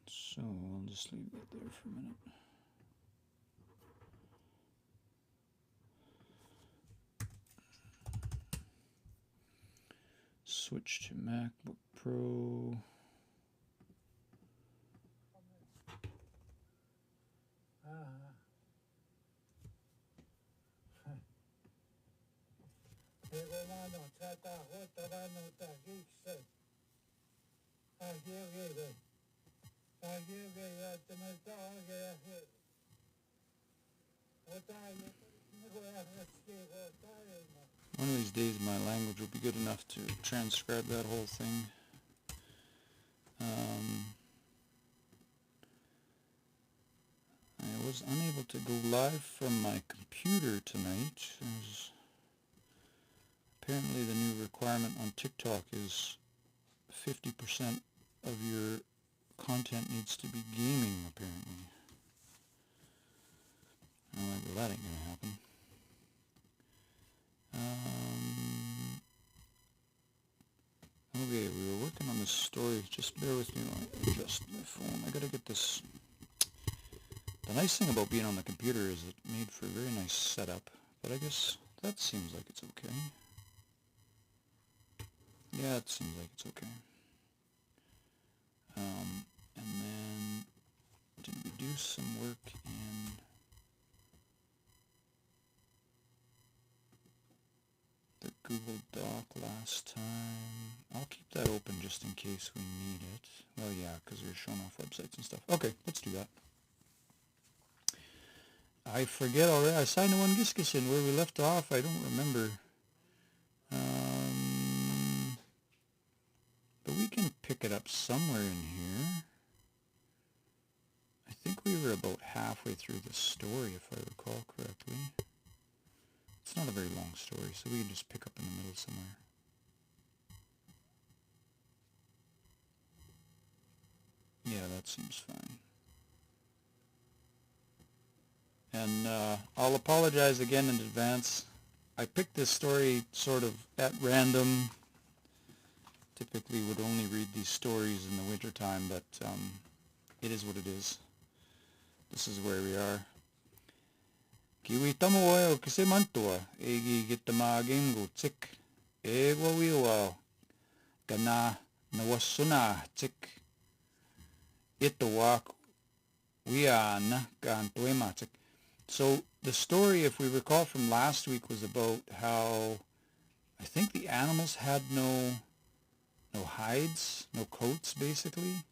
So I'll just leave that there for a minute. Switch to MacBook Pro. One of these days my language will be good enough to transcribe that whole thing. I was unable to go live from my computer tonight. Apparently the new requirement on TikTok is 50% of your content needs to be gaming, apparently. I'm like, well, that ain't gonna happen. Okay, we were working on this story. Just bear with me while I adjust my phone. I gotta get this. The nice thing about being on the computer is it made for a very nice setup, but I guess that seems like it's okay. Yeah, it seems like it's okay. And then, did we do some work in the Google Doc last time? I'll keep that open just in case we need it. Well, yeah, because we're showing off websites and stuff. Okay, let's do that. I forget already. I signed the one Giskison where we left off. I don't remember. But we can pick it up somewhere in here. I think we were about halfway through the story, if I recall correctly. It's not a very long story, so we can just pick up in the middle somewhere. Yeah, that seems fine. And I'll apologize again in advance. I picked this story sort of at random. Typically would only read these stories in the wintertime, but it is what it is. This is where we are. Kiwi tamoa o kise mantua egi gitamaging go tik ego wiwa kana nawasuna tik itawak wiana gantuema tik. So the story, if we recall from last week, was about how I think the animals had no hides, no coats, basically,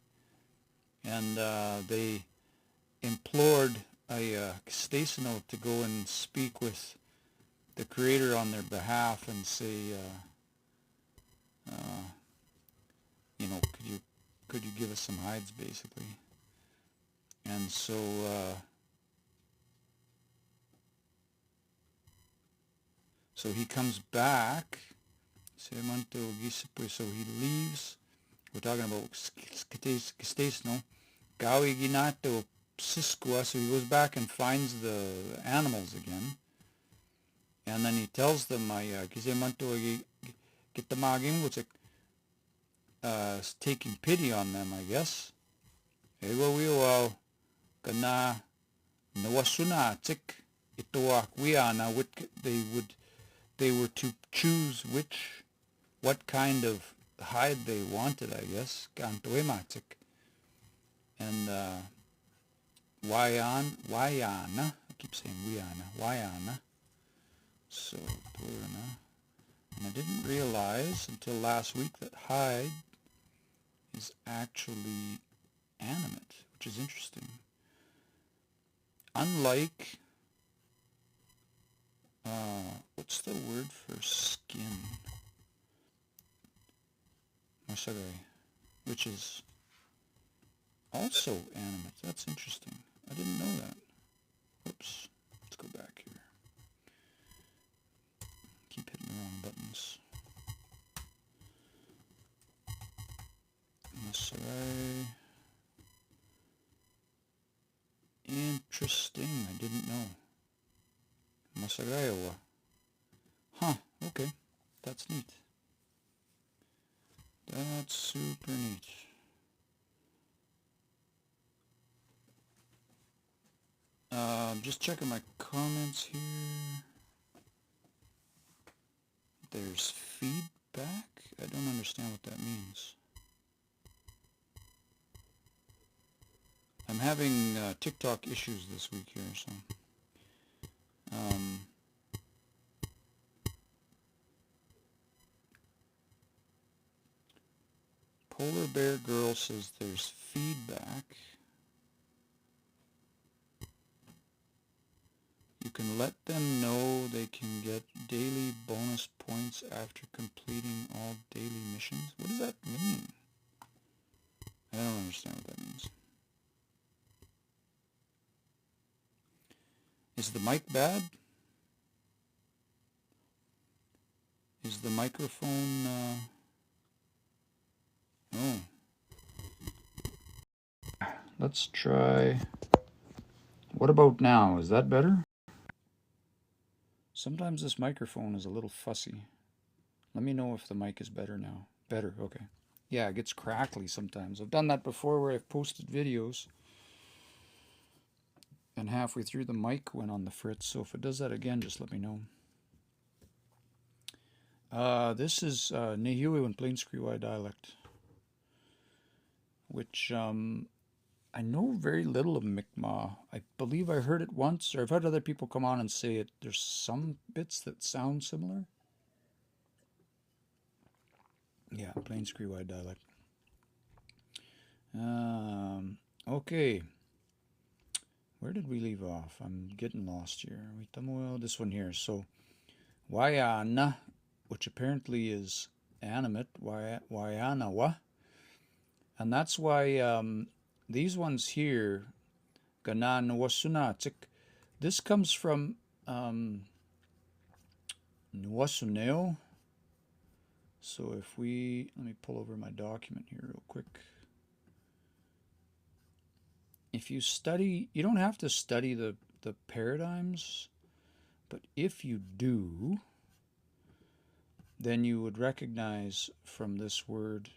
and they implored a Stasino to go and speak with the Creator on their behalf and say, you know, could you give us some hides, basically? And so so he comes back. So he leaves. We're talking about Stasino. Gawi ginato Siskua, so he goes back and finds the animals again, and then he tells them, taking pity on them, I guess. They were to choose what kind of hide they wanted, I guess. And Wayana, I keep saying Wayana. So, and I didn't realize until last week that hide is actually animate, which is interesting. Unlike, what's the word for skin? Masagai, which is also animate. That's interesting. I didn't know that. Whoops. Let's go back here. Keep hitting the wrong buttons. Masagai. Interesting. I didn't know. Masagayawa. Huh. Okay. That's neat. That's super neat. Just checking my comments here. There's feedback? I don't understand what that means. I'm having TikTok issues this week here, so... Polar Bear Girl says there's feedback. You can let them know they can get daily bonus points after completing all daily missions. What does that mean? I don't understand what that means. Is the mic bad? Is the microphone... Oh. Let's try... What about now? Is that better? Sometimes this microphone is a little fussy. Let me know if the mic is better now. Better, okay. Yeah, it gets crackly sometimes. I've done that before where I've posted videos and halfway through the mic went on the fritz, so if it does that again, just let me know. This is Nehiwe and Plains Cree dialect, which I know very little of Mi'kmaq. I believe I heard it once, or I've had other people come on and say it. There's some bits that sound similar. Yeah, Plains Cree dialect. Okay. Where did we leave off? I'm getting lost here. This one here. So, Wayana, which apparently is animate, Wayanawa. And that's why these ones here, Ganan Wasunatik, this comes from Nuwasuneo. So if we, let me pull over my document here real quick. If you study, you don't have to study the paradigms, but if you do, then you would recognize from this word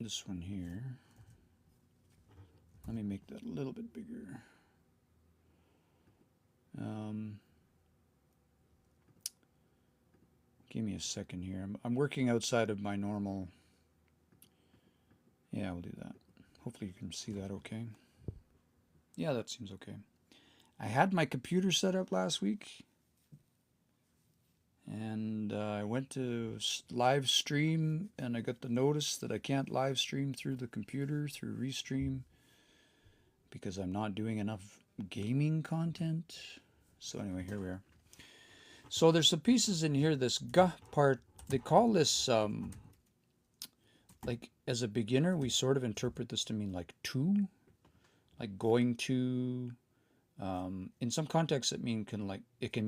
this one here. Let me make that a little bit bigger. Give me a second here. I'm working outside of my normal. Yeah, we'll do that. Hopefully you can see that okay. Yeah, that seems okay. I had my computer set up last week, and I went to live stream, and I got the notice that I can't live stream through the computer, through Restream, because I'm not doing enough gaming content. So anyway, here we are. So there's some pieces in here, this g part, they call this, like as a beginner, we sort of interpret this to mean like to, like going to. In some contexts, it can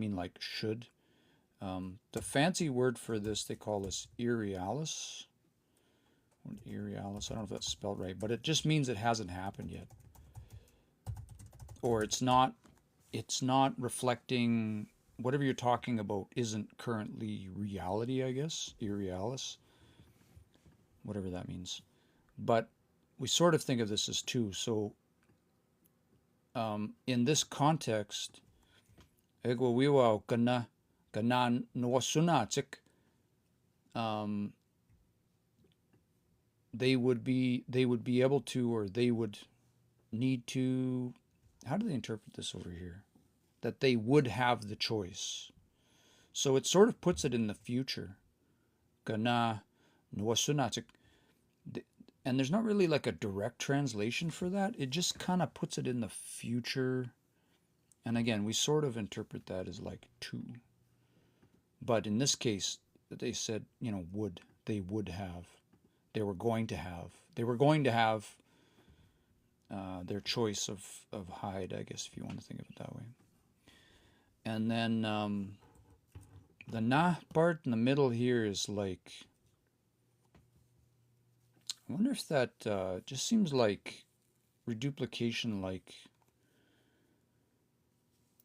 mean like should. The fancy word for this, they call this irrealis. Irrealis, I don't know if that's spelled right, but it just means it hasn't happened yet, or it's not reflecting. Whatever you're talking about isn't currently reality, I guess. Irrealis, whatever that means. But we sort of think of this as two. So in this context, they would be able to, or they would need to. How do they interpret this over here? That they would have the choice. So it sort of puts it in the future. Gana nuwasunatik. And there's not really like a direct translation for that. It just kind of puts it in the future. And again, we sort of interpret that as like to. But in this case, they said, would. They would have. They were going to have. They were going to have their choice of hide, I guess, if you want to think of it that way. And then the na part in the middle here is like, I wonder if that just seems like reduplication, like,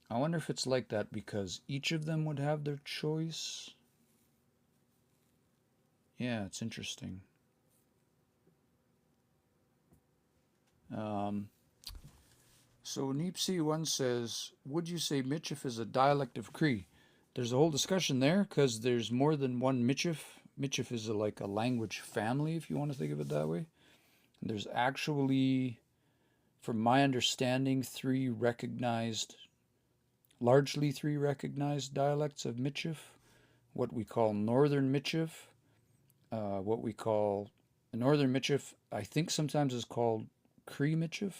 I wonder if it's like that because each of them would have their choice. Yeah, it's interesting. Um, so Neepsy one says, would you say Michif is a dialect of Cree? There's a whole discussion there because there's more than one Michif. Michif is like a language family, if you want to think of it that way. There's actually, from my understanding, largely three recognized dialects of Michif. What we call Northern Michif, what we call Northern Michif, I think sometimes is called Cree Michif.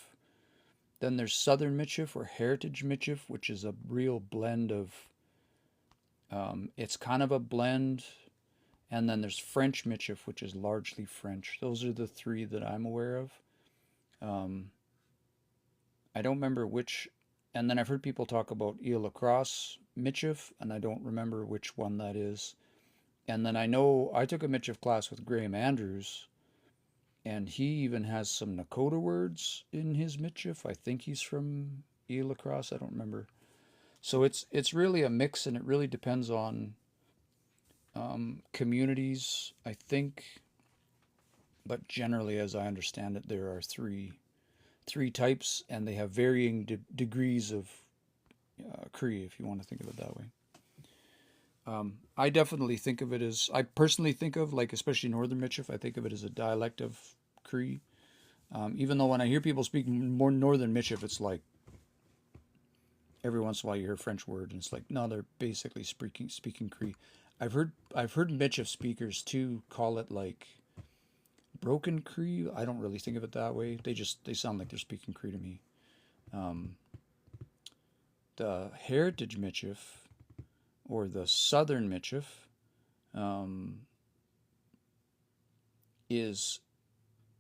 Then there's Southern Michif or Heritage Michif, which is a real blend of, it's kind of a blend. And then there's French Michif, which is largely French. Those are the three that I'm aware of. I don't remember which, and then I've heard people talk about Ile Lacrosse Michif, and I don't remember which one that is. And then I know I took a Michif class with Graham Andrews, and he even has some Nakota words in his Michif. I think he's from Ile Lacrosse. I don't remember. So it's really a mix, and it really depends on communities, I think. But generally, as I understand it, there are three types, and they have varying degrees of Cree, if you want to think of it that way. I definitely think of it as, I personally think of, like, especially Northern Michif, I think of it as a dialect of Cree. Even though when I hear people speak more Northern Michif, it's like every once in a while you hear a French word, and it's like, no, they're basically speaking Cree. I've heard Michif speakers too call it like broken Cree. I don't really think of it that way. They sound like they're speaking Cree to me. The Heritage Michif or the Southern Michif is,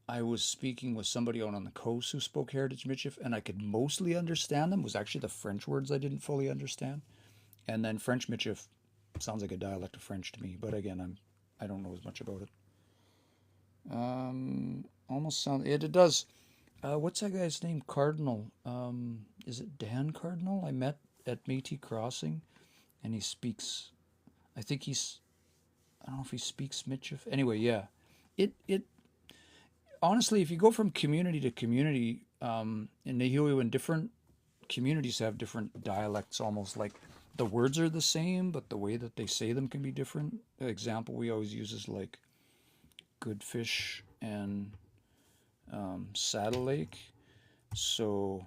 I was speaking with somebody out on the coast who spoke Heritage Michif, and I could mostly understand them. It was actually the French words I didn't fully understand. And then French Michif sounds like a dialect of French to me, but again, I don't know as much about it. Almost sound it does. What's that guy's name? Cardinal. Is it Dan Cardinal? I met at Métis Crossing, and he speaks. I think he's. I don't know if he speaks Michif. Anyway, yeah. It honestly, if you go from community to community, in Nehiyuwa, and different communities have different dialects, almost like the words are the same, but the way that they say them can be different. The example we always use is like good fish and Saddle Lake. So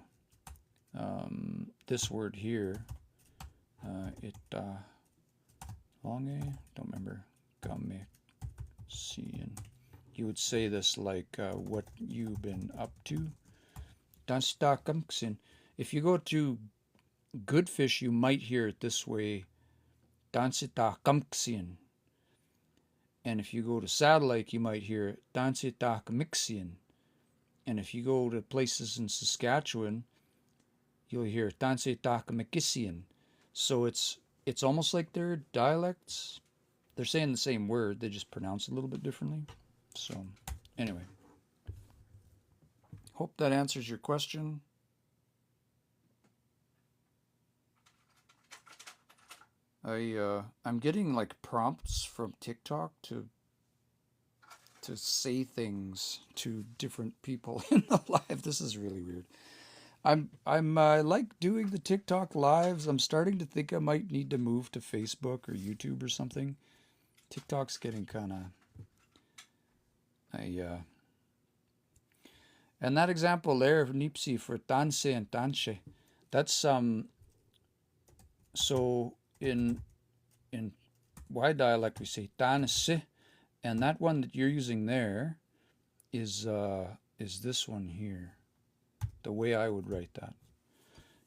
this word here, longe, don't remember, game, seeing. You would say this like what you've been up to. If you go to good fish, you might hear it this way, Dansitakamksian. And if you go to Saddle Lake, you might hear Dansitakamxian. And if you go to places in Saskatchewan, you'll hear Dansitakamikisian. So it's almost like they're dialects. They're saying the same word, they just pronounce it a little bit differently. So anyway, hope that answers your question. I'm getting like prompts from TikTok to say things to different people in the live. This is really weird. I like doing the TikTok lives. I'm starting to think I might need to move to Facebook or YouTube or something. TikTok's getting kind of and that example there of Nipsey for danse and danche, that's so in Y dialect we say danse, and that one that you're using there is this one here, the way I would write that.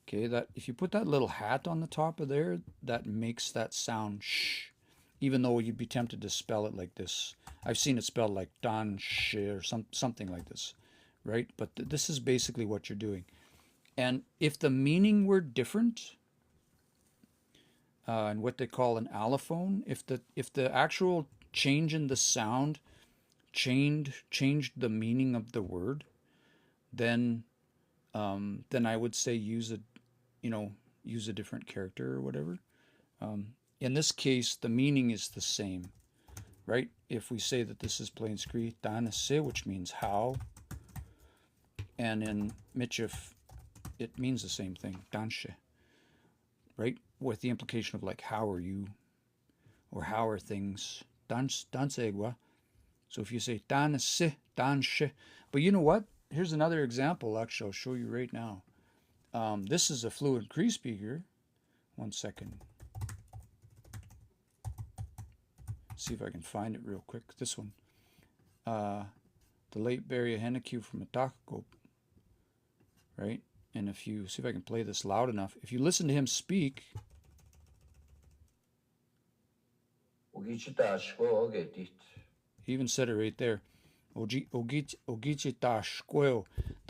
Okay, that if you put that little hat on the top of there, that makes that sound sh, even though you'd be tempted to spell it like this. I've seen it spelled like danche or something like this, right? But this is basically what you're doing. And if the meaning were different, and what they call an allophone, if the actual change in the sound changed the meaning of the word, then I would say use a different character or whatever. In this case, the meaning is the same, right? If we say that this is Plains Cree, danase, which means how, And in Michif, it means the same thing, danshe, right? With the implication of like, how are you? Or how are things? Dansegwa. So if you say danse, danshe. But you know what? Here's another example, actually, I'll show you right now. This is a fluent Cree speaker. 1 second. See if I can find it real quick. This one. The late Barry Henneque from Atakakop. Right? And if you see if I can play this loud enough, if you listen to him speak, he even said it right there. The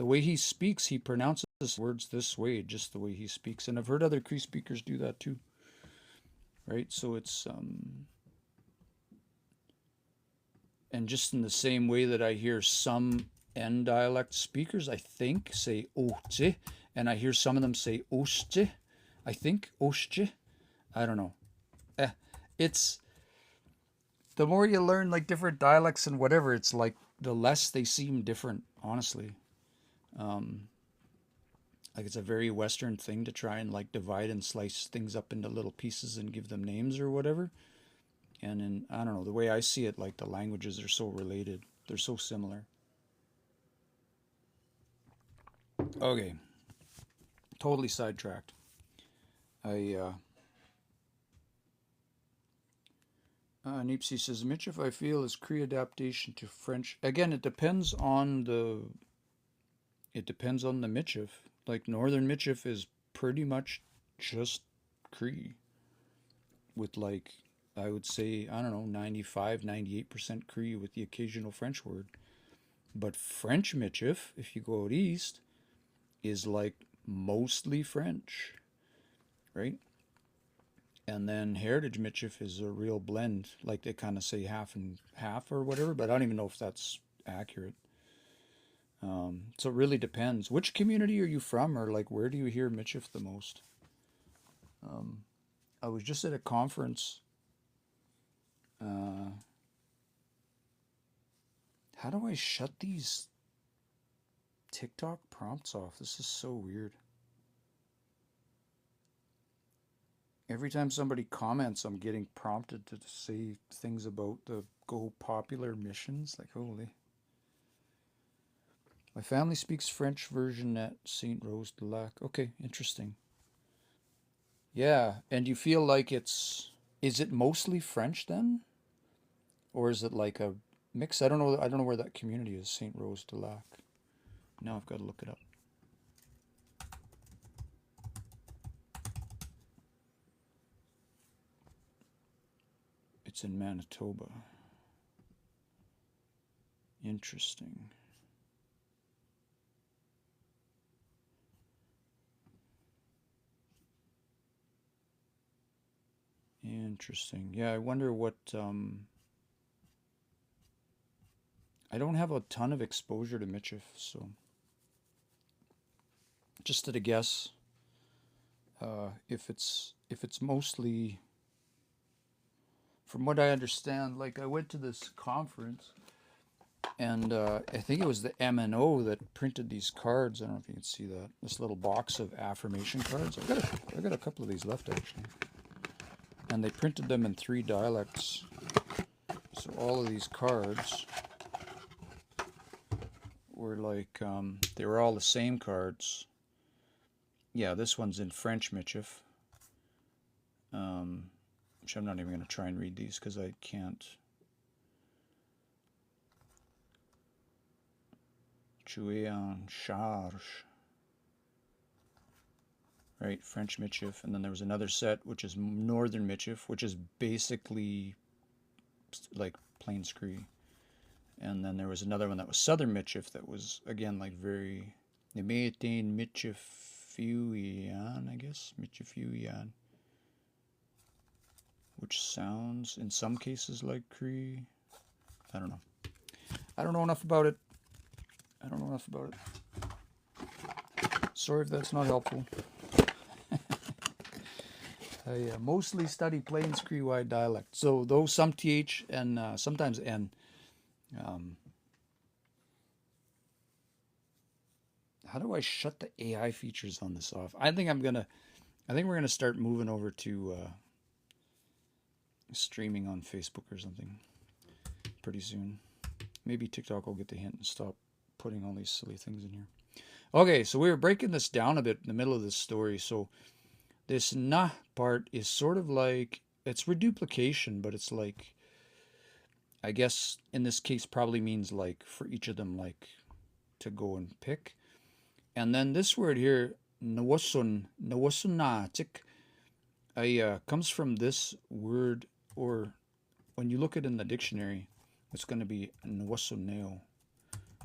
way he speaks, he pronounces words this way, just the way he speaks. And I've heard other Cree speakers do that too. Right? So it's and just in the same way that I hear some N dialect speakers, I think, say oche, and I hear some of them say oshche. I think oshche. I don't know. It's the more you learn like different dialects and whatever, it's like the less they seem different, honestly. Like it's a very Western thing to try and like divide and slice things up into little pieces and give them names or whatever. And in, I don't know, the way I see it, like the languages are so related. They're so similar. Okay. Totally sidetracked. Nipsey says, Michif, I feel, is Cree adaptation to French. Again, it depends on the Michif. Like Northern Michif is pretty much just Cree. With like, I would say, I don't know, 95, 98% Cree with the occasional French word. But French Michif, if you go out east, is like mostly French, right? And then Heritage Michif is a real blend. Like they kind of say half and half or whatever, but I don't even know if that's accurate. So it really depends. Which community are you from, or like where do you hear Michif the most? I was just at a conference. How do I shut these TikTok prompts off? This is so weird. Every time somebody comments, I'm getting prompted to say things about the Go Popular missions. Like, holy. My family speaks French version at St. Rose de Lac. Okay, interesting. Yeah, and you feel like is it mostly French then? Or is it like a mix? I don't know where that community is, St. Rose de Lac. Now I've got to look it up. It's in Manitoba. Interesting. Interesting. Yeah, I wonder what I don't have a ton of exposure to Michif, so just at a guess. If it's mostly, from what I understand, like I went to this conference, and I think it was the MNO that printed these cards. I don't know if you can see that. This little box of affirmation cards. I got a couple of these left actually, and they printed them in 3 dialects. So all of these cards were like they were all the same cards. Yeah, this one's in French Michif. Which I'm not even going to try and read these because I can't. Tu es en charge. Right, French Michif. And then there was another set which is Northern Michif, which is basically like plain Cree. And then there was another one that was Southern Michif that was, again, like very... Nemetain Michifuian, I guess. Michifuian. Which sounds, in some cases, like Cree. I don't know. I don't know enough about it. Sorry if that's not helpful. I mostly study Plains Cree-wide dialect. So though some TH and sometimes N. how do I shut the AI features on this off? I think we're gonna start moving over to streaming on Facebook or something pretty soon. Maybe TikTok will get the hint and stop putting all these silly things in here. Okay, so we were breaking this down a bit in the middle of this story. So this na part is sort of like, it's reduplication, but it's like, I guess in this case probably means like for each of them, like to go and pick. And then this word here, nawasonatik, comes from this word, or when you look at it in the dictionary, it's going to be nawasoneo,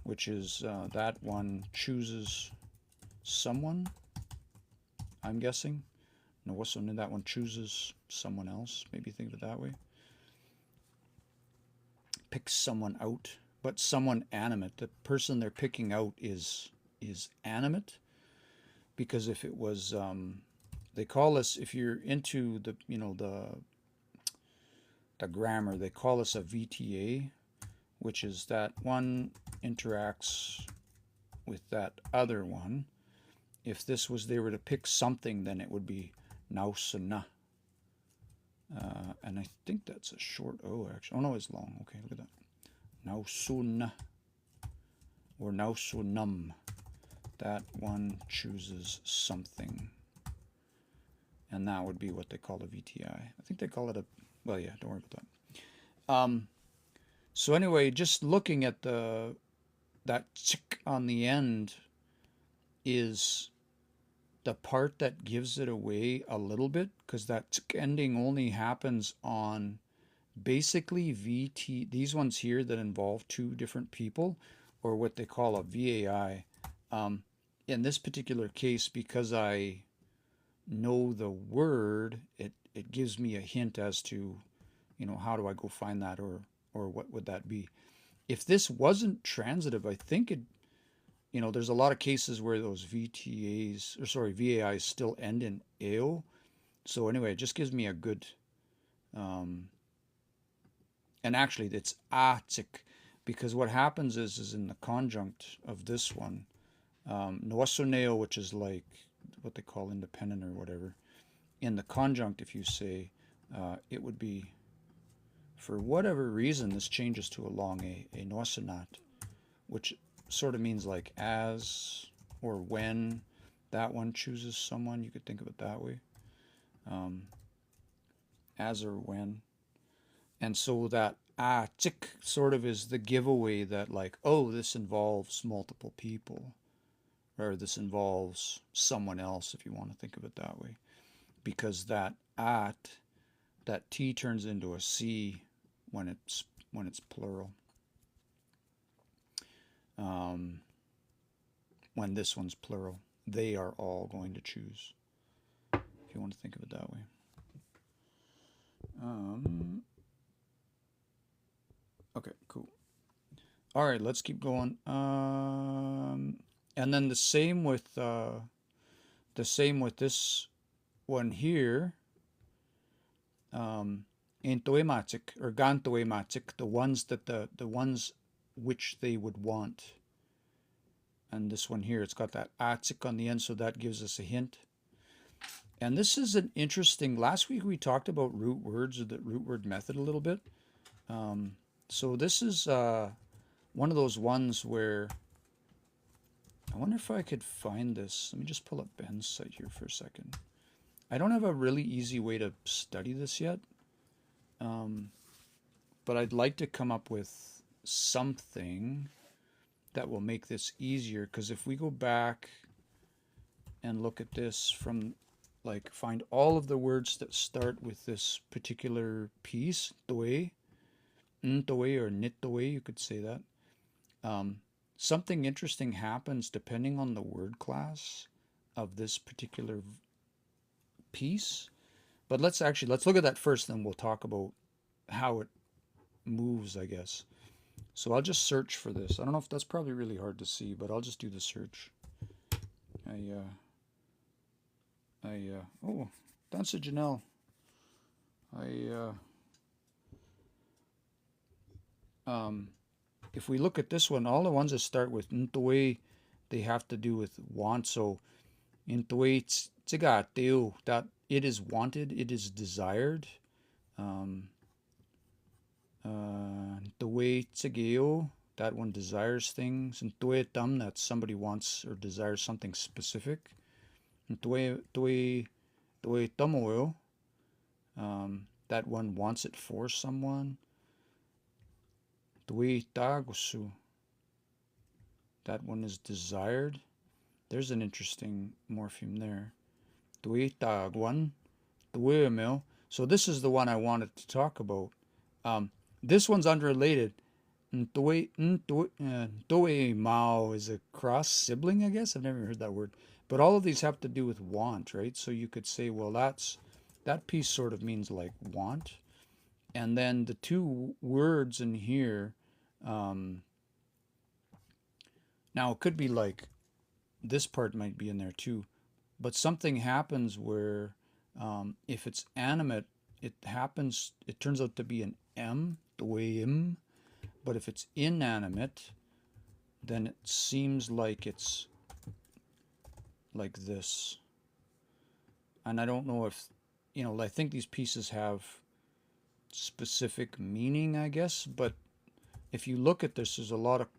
which is that one chooses someone, I'm guessing. Nawasone, that one chooses someone else. Maybe think of it that way. Picks someone out, but someone animate. The person they're picking out is animate, because if it was, they call us, if you're into the, the grammar, they call us a VTA, which is that one interacts with that other one. If this was, they were to pick something, then it would be nausana. And I think that's a short O, actually. Oh, no, it's long. Okay, look at that. Nausuna or nausunum. That one chooses something. And that would be what they call a VTI. I think they call it a, well, yeah, don't worry about that. So anyway, just looking at that chick on the end is the part that gives it away a little bit, because that chick ending only happens on basically VT, these ones here that involve two different people, or what they call a VAI. In this particular case, because I know the word, it gives me a hint as to, how do I go find that, or what would that be. If this wasn't transitive, I think it, there's a lot of cases where those VAIs still end in AO. So anyway, it just gives me a good, and actually it's atik, because what happens is in the conjunct of this one, noasoneo, which is like what they call independent or whatever, in the conjunct, if you say, it would be, for whatever reason, this changes to a long a noasonat, which sort of means like as or when that one chooses someone. You could think of it that way, as or when. And so that chick sort of is the giveaway that, like, oh, this involves multiple people, or this involves someone else, if you want to think of it that way, because that T turns into a C when it's plural. When this one's plural, they are all going to choose, if you want to think of it that way. Okay, cool. All right, let's keep going. And then the same with this one here. Entoematic or gantoematic, the ones that the ones which they would want. And this one here, it's got that atik on the end, so that gives us a hint. And this is an interesting, last week we talked about root words, or the root word method a little bit. So this is one of those ones where, I wonder if I could find this. Let me just pull up Ben's site here for a second. I don't have a really easy way to study this yet, but I'd like to come up with something that will make this easier, because if we go back and look at this from, like, find all of the words that start with this particular piece, toe, ntoe or nitoe, you could say that. Something interesting happens depending on the word class of this particular piece. But let's look at that first, then we'll talk about how it moves, I guess. So I'll just search for this. I don't know if that's probably really hard to see, but I'll just do the search. Oh, that's a Janelle. If we look at this one, all the ones that start with ntoe, they have to do with want. So in tui tsiga teu, that it is wanted, it is desired. Tui tsigeo, that one desires things. And tui tam, that somebody wants or desires something specific. And tui tamoyo, that one wants it for someone. Tui tagusu, that one is desired. There's an interesting morpheme there. Tui tagwan, tui mil. So this is the one I wanted to talk about. This one's unrelated. Tui mao is a cross sibling, I guess. I've never heard that word. But all of these have to do with want, right? So you could say, well, that piece sort of means like want. And then the two words in here, now it could be like, this part might be in there too, but something happens where if it's animate, it turns out to be an M, doim, but if it's inanimate, then it seems like it's like this. And I don't know if, I think these pieces have specific meaning, I guess, but if you look at this, there's a lot of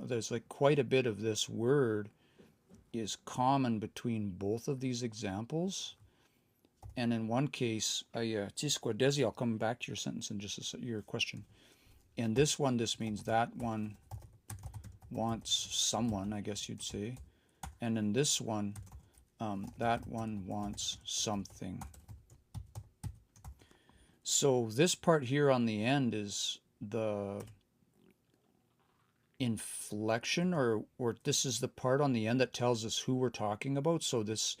there's like quite a bit of this word is common between both of these examples. And in one case, Desi, I'll come back to your sentence in just your question. In this one, this means that one wants someone, I guess you'd say. And in this one, that one wants something. So this part here on the end is the inflection, or this is the part on the end that tells us who we're talking about. So this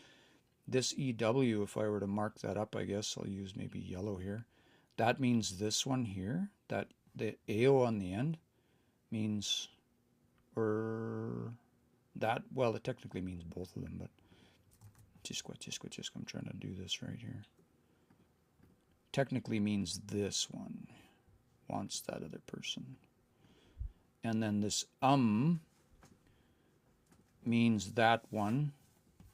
EW, if I were to mark that up, I guess I'll use maybe yellow here. That means this one here, that the AO on the end means, or that, well, it technically means both of them, but I'm trying to do this right here. Technically means this one wants that other person. And then this means that one.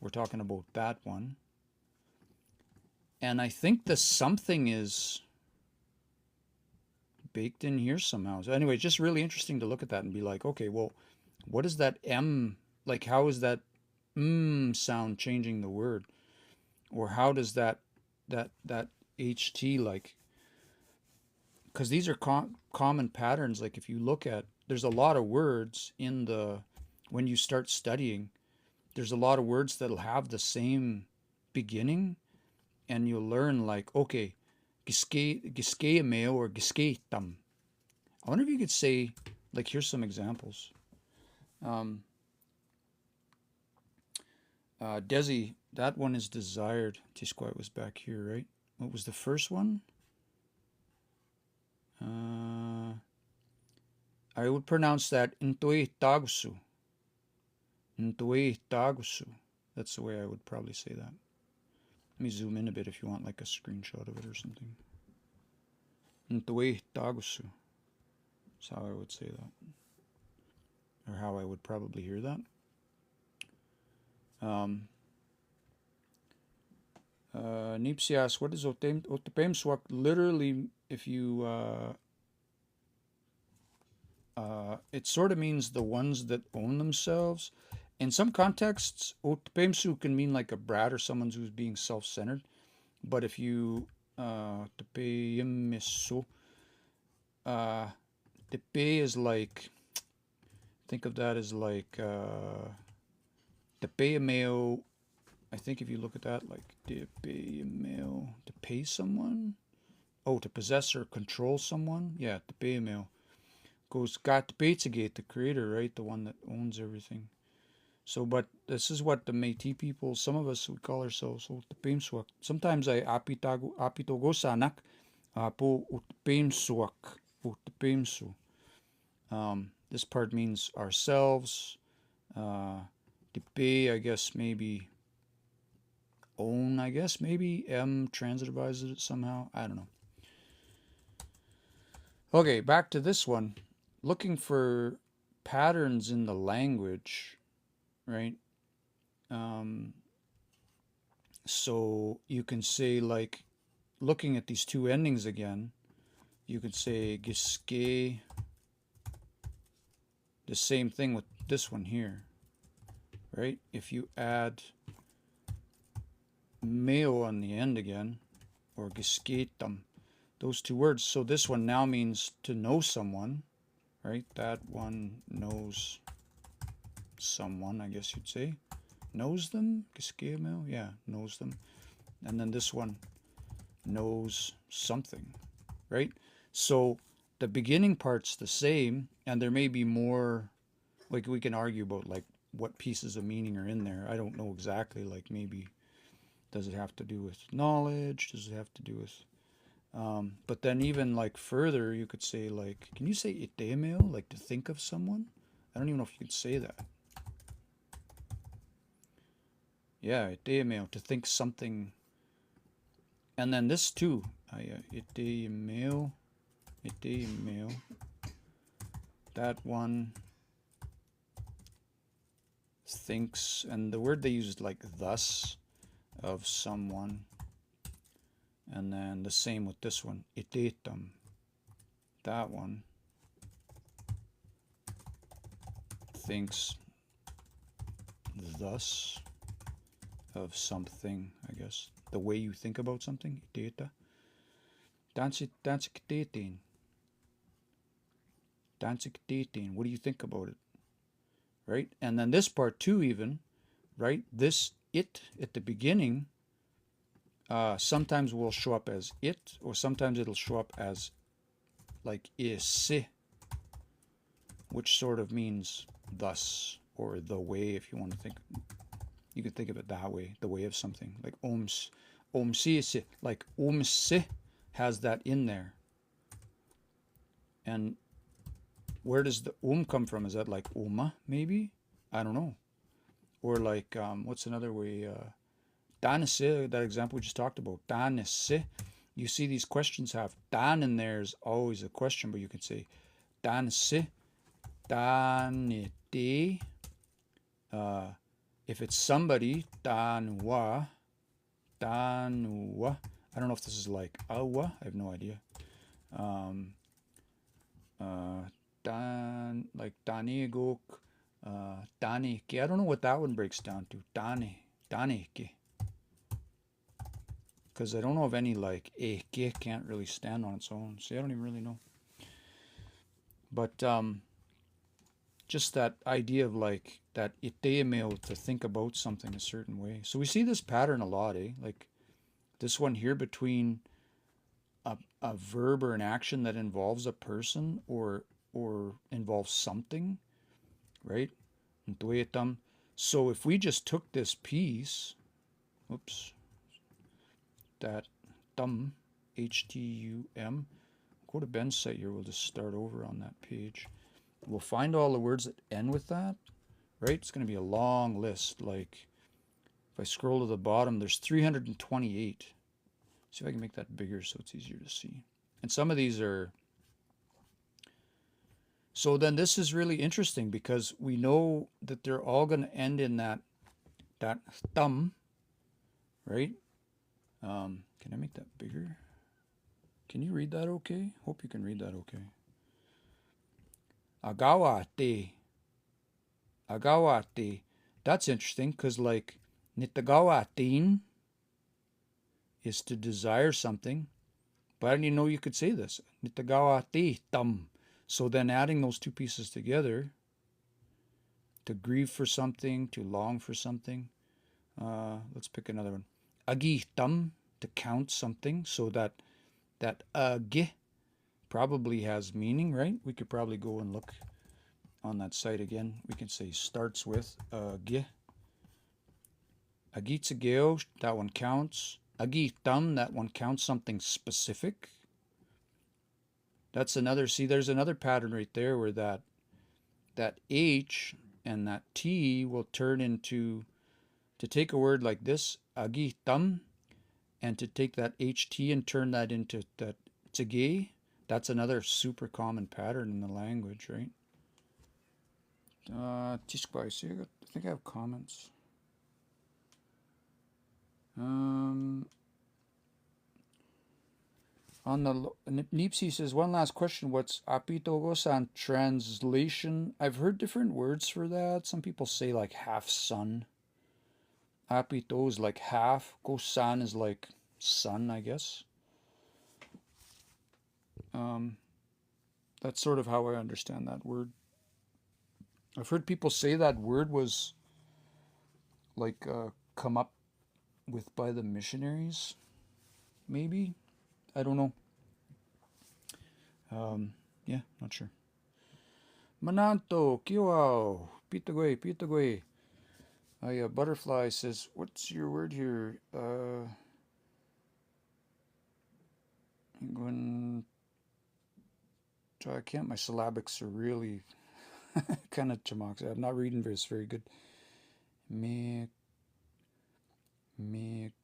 We're talking about that one. And I think the something is baked in here somehow. So anyway, just really interesting to look at that and be like, okay, well, what is that M, like how is that sound changing the word? Or how does that HT, like, because these are common patterns. Like if you look at, there's a lot of words in when you start studying, there's a lot of words that'll have the same beginning, and you'll learn like, okay, giskeameo or gisketam. I wonder if you could say, like, here's some examples. Desi, that one is desired. Tisquat was back here, right? What was the first one? I would pronounce that intoi tagusu. Intoi tagusu. That's the way I would probably say that. Let me zoom in a bit if you want like a screenshot of it or something. Intoi tagusu. That's how I would say that. Or how I would probably hear that. Nipsey asks, what is otepemswak? Literally, if you it sort of means the ones that own themselves. In some contexts, otepemsu can mean like a brat or someone who's being self-centered. But if you otepemisu, tepe is like, think of that as like tepeameo. I think if you look at that, like tepeameo, to pay someone. Oh, to possess or control someone. Yeah, tepeameo. Goes got Beitzegate, the creator, right? The one that owns everything. So, but this is what the Métis people, some of us would call ourselves Utpemsuak. Sometimes I apitogosanak po Utpemsuak, Utpemsu. This part means ourselves. Tipe, I guess maybe own, I guess maybe M transitivizes it somehow. I don't know. Okay, back to this one. Looking for patterns in the language. right? So you can say, like, looking at these two endings again, you could say giske, the same thing with this one here, right? If you add meo on the end again, or gisketam, those two words. So this one now means to know someone, right? That one knows someone, I guess you'd say. Knows them? Giskemeo? Yeah, knows them. And then this one knows something, right? So the beginning part's the same, and there may be more, like we can argue about like what pieces of meaning are in there. I don't know exactly, like maybe does it have to do with knowledge? Does it have to do with but then even like further, you could say like, can you say itemeo, like to think of someone? I don't even know if you could say that. Yeah, itemeo, to think something. And then this too, itemeo, that one thinks, and the word they use is like thus, of someone. And then the same with this one, itetam, that one thinks thus of something, I guess. The way you think about something, iteta. Dancik what do you think about it? Right? And then this part too, even, right? This it at the beginning sometimes will show up as it, or sometimes it'll show up as like ise, which sort of means thus, or the way, if you want to think. You can think of it that way, the way of something, like omsi, like omse has that in there. And where does the come from? Is that like oma, maybe? I don't know. Or like, what's another way? Danese, that example we just talked about. Danese. You see these questions have dan in there is always a question, but you can say danese, danete. If it's somebody, danwa, danwa. I don't know if this is like awa. I have no idea. Dan, like danegok, daneke. I don't know what that one breaks down to. Daneke. Because I don't know of any like eke can't really stand on its own. See, I don't even really know. But just that idea of like that iteemeo, to think about something a certain way. So we see this pattern a lot, eh? Like this one here between a verb or an action that involves a person or involves something, right? So if we just took this piece, oops, that tum, H-T-U-M, go to Ben's site here, we'll just start over on that page. We'll find all the words that end with that, right? It's going to be a long list. Like if I scroll to the bottom, there's 328. See if I can make that bigger so it's easier to see. And some of these are... So then this is really interesting because we know that they're all going to end in that thumb, right? Can I make that bigger? Can you read that okay? Hope you can read that okay. Agawate. Agawate. That's interesting because like nitagawatin is to desire something, but I didn't even know you could say this. Nitagawate tam. So then adding those two pieces together, to grieve for something, to long for something. Let's pick another one. Agitam, to count something. So that ag probably has meaning, right? We could probably go and look on that site again. We can say starts with ag. Agitsageo, that one counts. Agitam, that one counts something specific. That's another, see, there's another pattern right there where that H and that T will turn into, to take a word like this, agitam, and to take that HT and turn that into that tsige, that's another super common pattern in the language, right? Tishkbai, see, I think I have comments. On the Nipsey says, one last question. What's apitogo-san translation? I've heard different words for that. Some people say like half sun. Apito is like half. Go-san is like sun, I guess. That's sort of how I understand that word. I've heard people say that word was like come up with by the missionaries. Maybe. I don't know. Yeah, not sure. Mananto, kiwao, pitagwe. Butterfly says, what's your word here? When I can't, my syllabics are really kind of chamox. I'm not reading this very good. Mekos.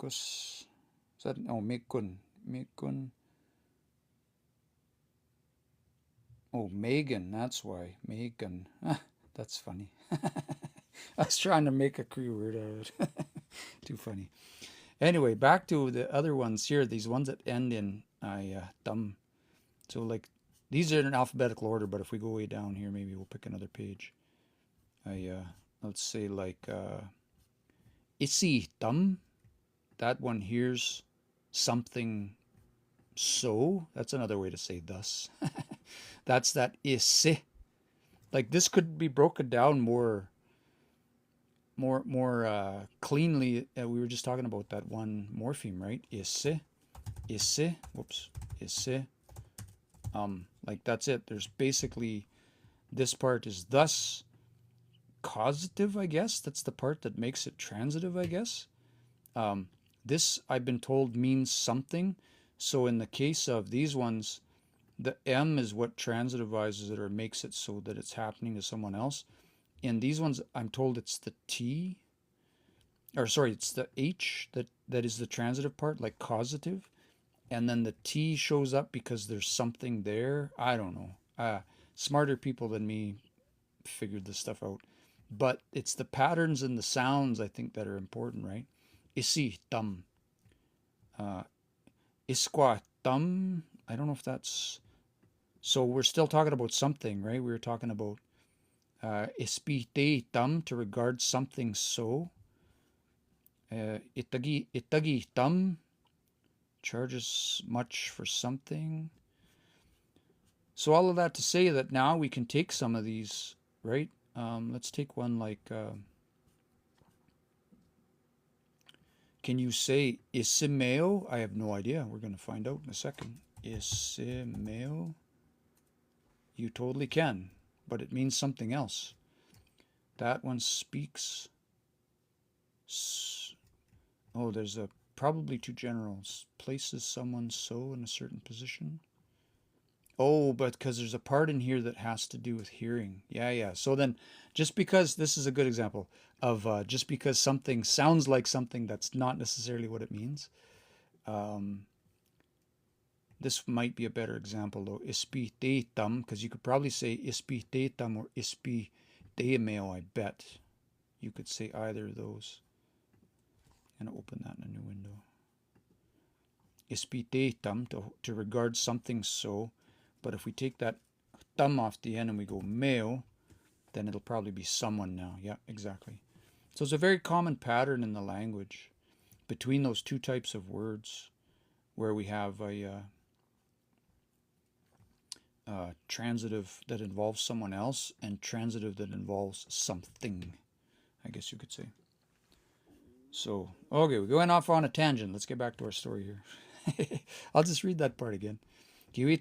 Is that? Oh, mekun. Mekun. Oh, Megan. That's why. Megan. That's funny. I was trying to make a Cree word out of it. Too funny. Anyway, back to the other ones here. These ones that end in thumb. So like these are in alphabetical order, but if we go way down here, maybe we'll pick another page. Let's say like isi thumb. That one here's something so. That's another way to say thus. That's that isi. Like this could be broken down more cleanly. We were just talking about that one morpheme, right? Isse, whoops, isse. Like that's it. There's basically this part is thus causative, I guess. That's the part that makes it transitive, I guess. This I've been told means something. So in the case of these ones, the M is what transitivizes it or makes it so that it's happening to someone else. In these ones, I'm told it's the T, or sorry, it's the H that is the transitive part, like causative. And then the T shows up because there's something there. I don't know. Smarter people than me figured this stuff out. But it's the patterns and the sounds, I think, that are important, right? Isi, thumb. Isqua, thumb. I don't know if that's... So we're still talking about something, right? We were talking about ispite tam, to regard something so. Itagi tam, charges much for something. So all of that to say that now we can take some of these, right? Let's take one like, can you say isimeo? I have no idea. We're going to find out in a second. Isimeo? You totally can, but it means something else. That one speaks. Oh, there's probably two generals. Places someone so in a certain position. Oh, but because there's a part in here that has to do with hearing. Yeah. So then, just because this is a good example of just because something sounds like something that's not necessarily what it means. This might be a better example though. Ispitetam, because you could probably say ispitetam or ispiteimeo, I bet. You could say either of those. And open that in a new window. Ispitetam, to regard something so. But if we take that thumb off the end and we go meo, then it'll probably be someone now. Yeah, exactly. So it's a very common pattern in the language between those two types of words where we have a transitive that involves someone else and transitive that involves something, I guess you could say. So, okay, we're going off on a tangent. Let's get back to our story here. I'll just read that part again. And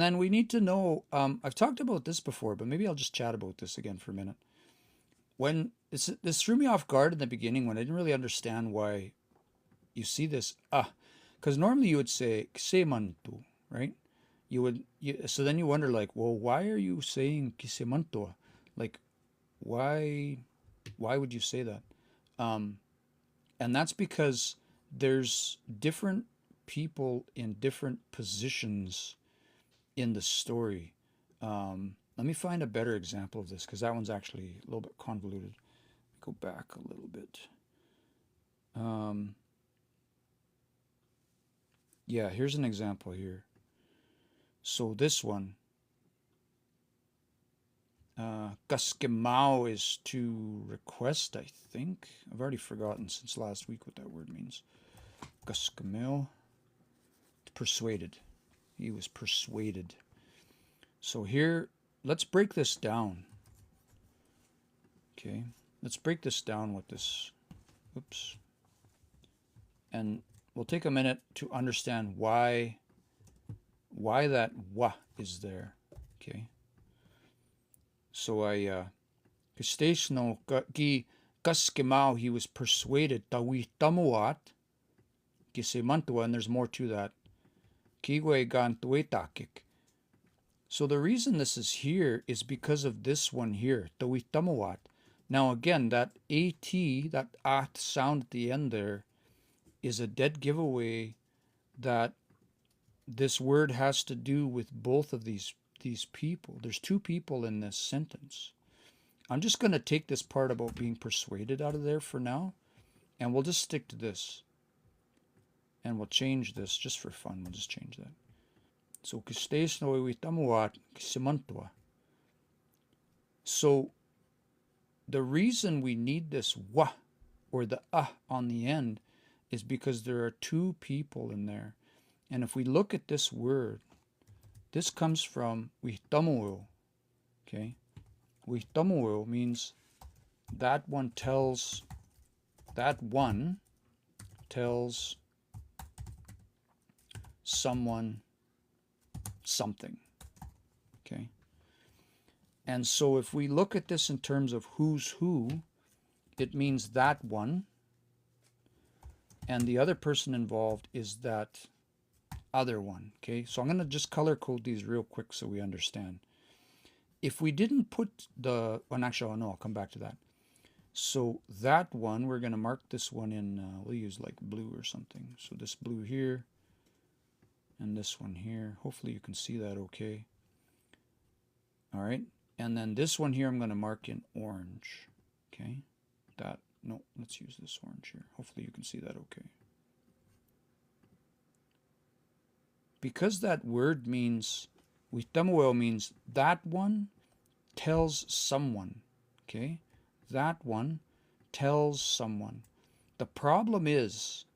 then we need to know, I've talked about this before, but maybe I'll just chat about this again for a minute. When this threw me off guard in the beginning when I didn't really understand why you see this. Because normally you would say kisemantu, right? So then you wonder like, well, why are you saying kisemantua? Like, why would you say that? And that's because there's different people in different positions in the story. let me find a better example of this, because that one's actually a little bit convoluted. Go back a little bit. Yeah, here's an example here. So this one, kaskemao is to request, I think. I've already forgotten since last week what that word means. Kaskemao, persuaded. He was persuaded. So here, let's break this down. Okay, let's break this down with this. Oops. And we'll take a minute to understand why that wa is there. Okay. So Kistes no ki kaskemao, he was persuaded, tawi tamuat, kisemantua, and there's more to that. Kiwe gan tuetakik. So the reason this is here is because of this one here, tawi tamuat. Now again, that at, that at sound at the end there, is a dead giveaway that this word has to do with both of these people. There's two people in this sentence. I'm just going to take this part about being persuaded out of there for now, and we'll just stick to this. And we'll change this just for fun. We'll just change that. So, kistes no iwitamuat kisemantua. So, the reason we need this wa, or the on the end, is because there are two people in there. And if we look at this word, this comes from wihtamuo. Okay? Wihtamuo means that one tells someone something. Okay? And so if we look at this in terms of who's who, it means that one, and the other person involved is that other one. Okay, so I'm going to just color code these real quick so we understand. If we didn't put the, well, actually, no, I'll come back to that. So that one, we're going to mark this one in, we'll use like blue or something. So this blue here, and this one here. Hopefully you can see that okay. All right, and then this one here I'm going to mark in orange. Okay, that, no, let's use this orange here. Hopefully you can see that okay. Because that word means, wihtamuo means that one tells someone. Okay, that one tells someone. The problem is,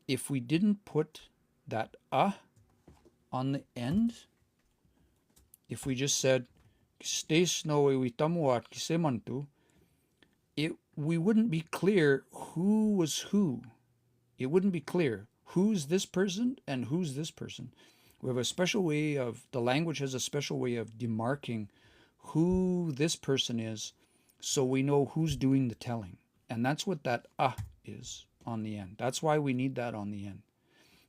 if we didn't put that on the end, if we just said kistes no wihtamuat kisemantu, we wouldn't be clear who was who. It wouldn't be clear who's this person and who's this person. We have a special way of, the language has a special way of demarking who this person is, so we know who's doing the telling. And that's what that is on the end. That's why we need that on the end.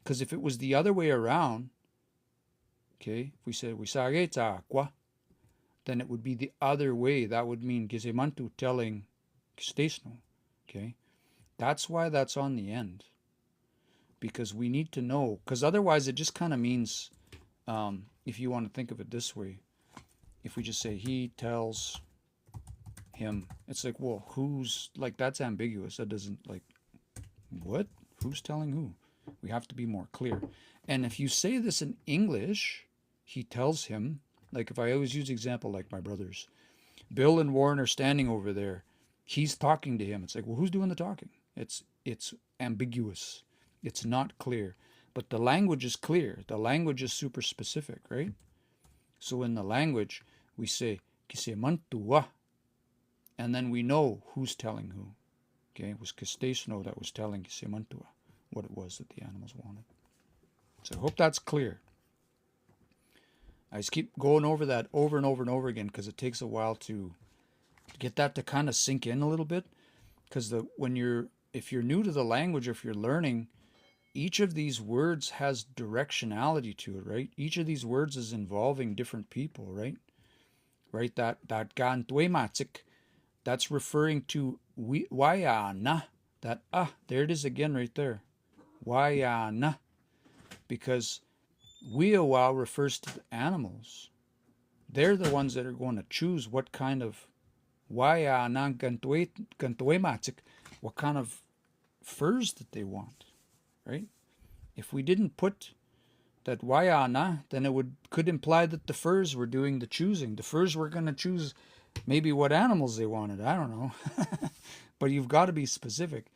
Because if it was the other way around, okay, if we said wisage aqua, then it would be the other way. That would mean kisemantu telling kistes no. Okay, that's why that's on the end. Because we need to know, because otherwise it just kind of means, if you want to think of it this way, if we just say he tells him, it's like, well, who's, like, that's ambiguous. That doesn't, like, what? Who's telling who? We have to be more clear. And if you say this in English, he tells him, like if I always use the example like my brothers, Bill and Warren are standing over there, he's talking to him. It's like, well, who's doing the talking? It's ambiguous. It's not clear. But the language is clear. The language is super specific, right? So in the language, we say, kisemantua, and then we know who's telling who. Okay, it was kistes no that was telling kisemantua what it was that the animals wanted. So I hope that's clear. I just keep going over that over and over and over again because it takes a while to get that to kind of sink in a little bit. Because if you're new to the language, or if you're learning, each of these words has directionality to it, right? Each of these words is involving different people, right? Right? That gan tuematsik, that's referring to wayana. That there it is again right there. Wayana. Because Wiawa refers to the animals. they're the ones that are going to choose what kind of what kind of furs that they want, right? If we didn't put that wayana, then it could imply that the furs were doing the choosing. The furs were going to choose maybe what animals they wanted. I don't know. But you've got to be specific.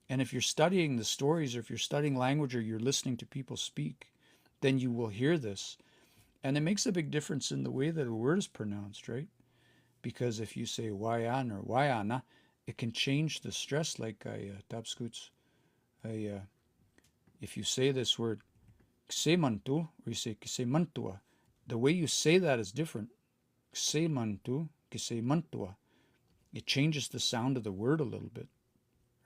And if you're studying the stories, or if you're studying language, or you're listening to people speak, then you will hear this. And it makes a big difference in the way that a word is pronounced, right? Because if you say wayan or wayana, it can change the stress. Like tapskuts, if you say this word ksemantu, or you say ksemantua, the way you say that is different. Ksemantu, ksemantua. It changes the sound of the word a little bit,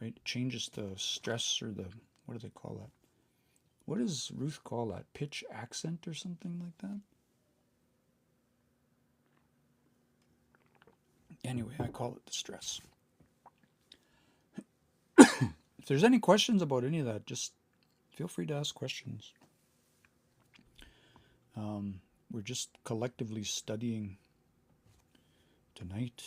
right? It changes the stress, or the, what do they call that? What does Ruth call that? Pitch accent or something like that? Anyway, I call it the stress. If there's any questions about any of that, just feel free to ask questions. We're just collectively studying tonight.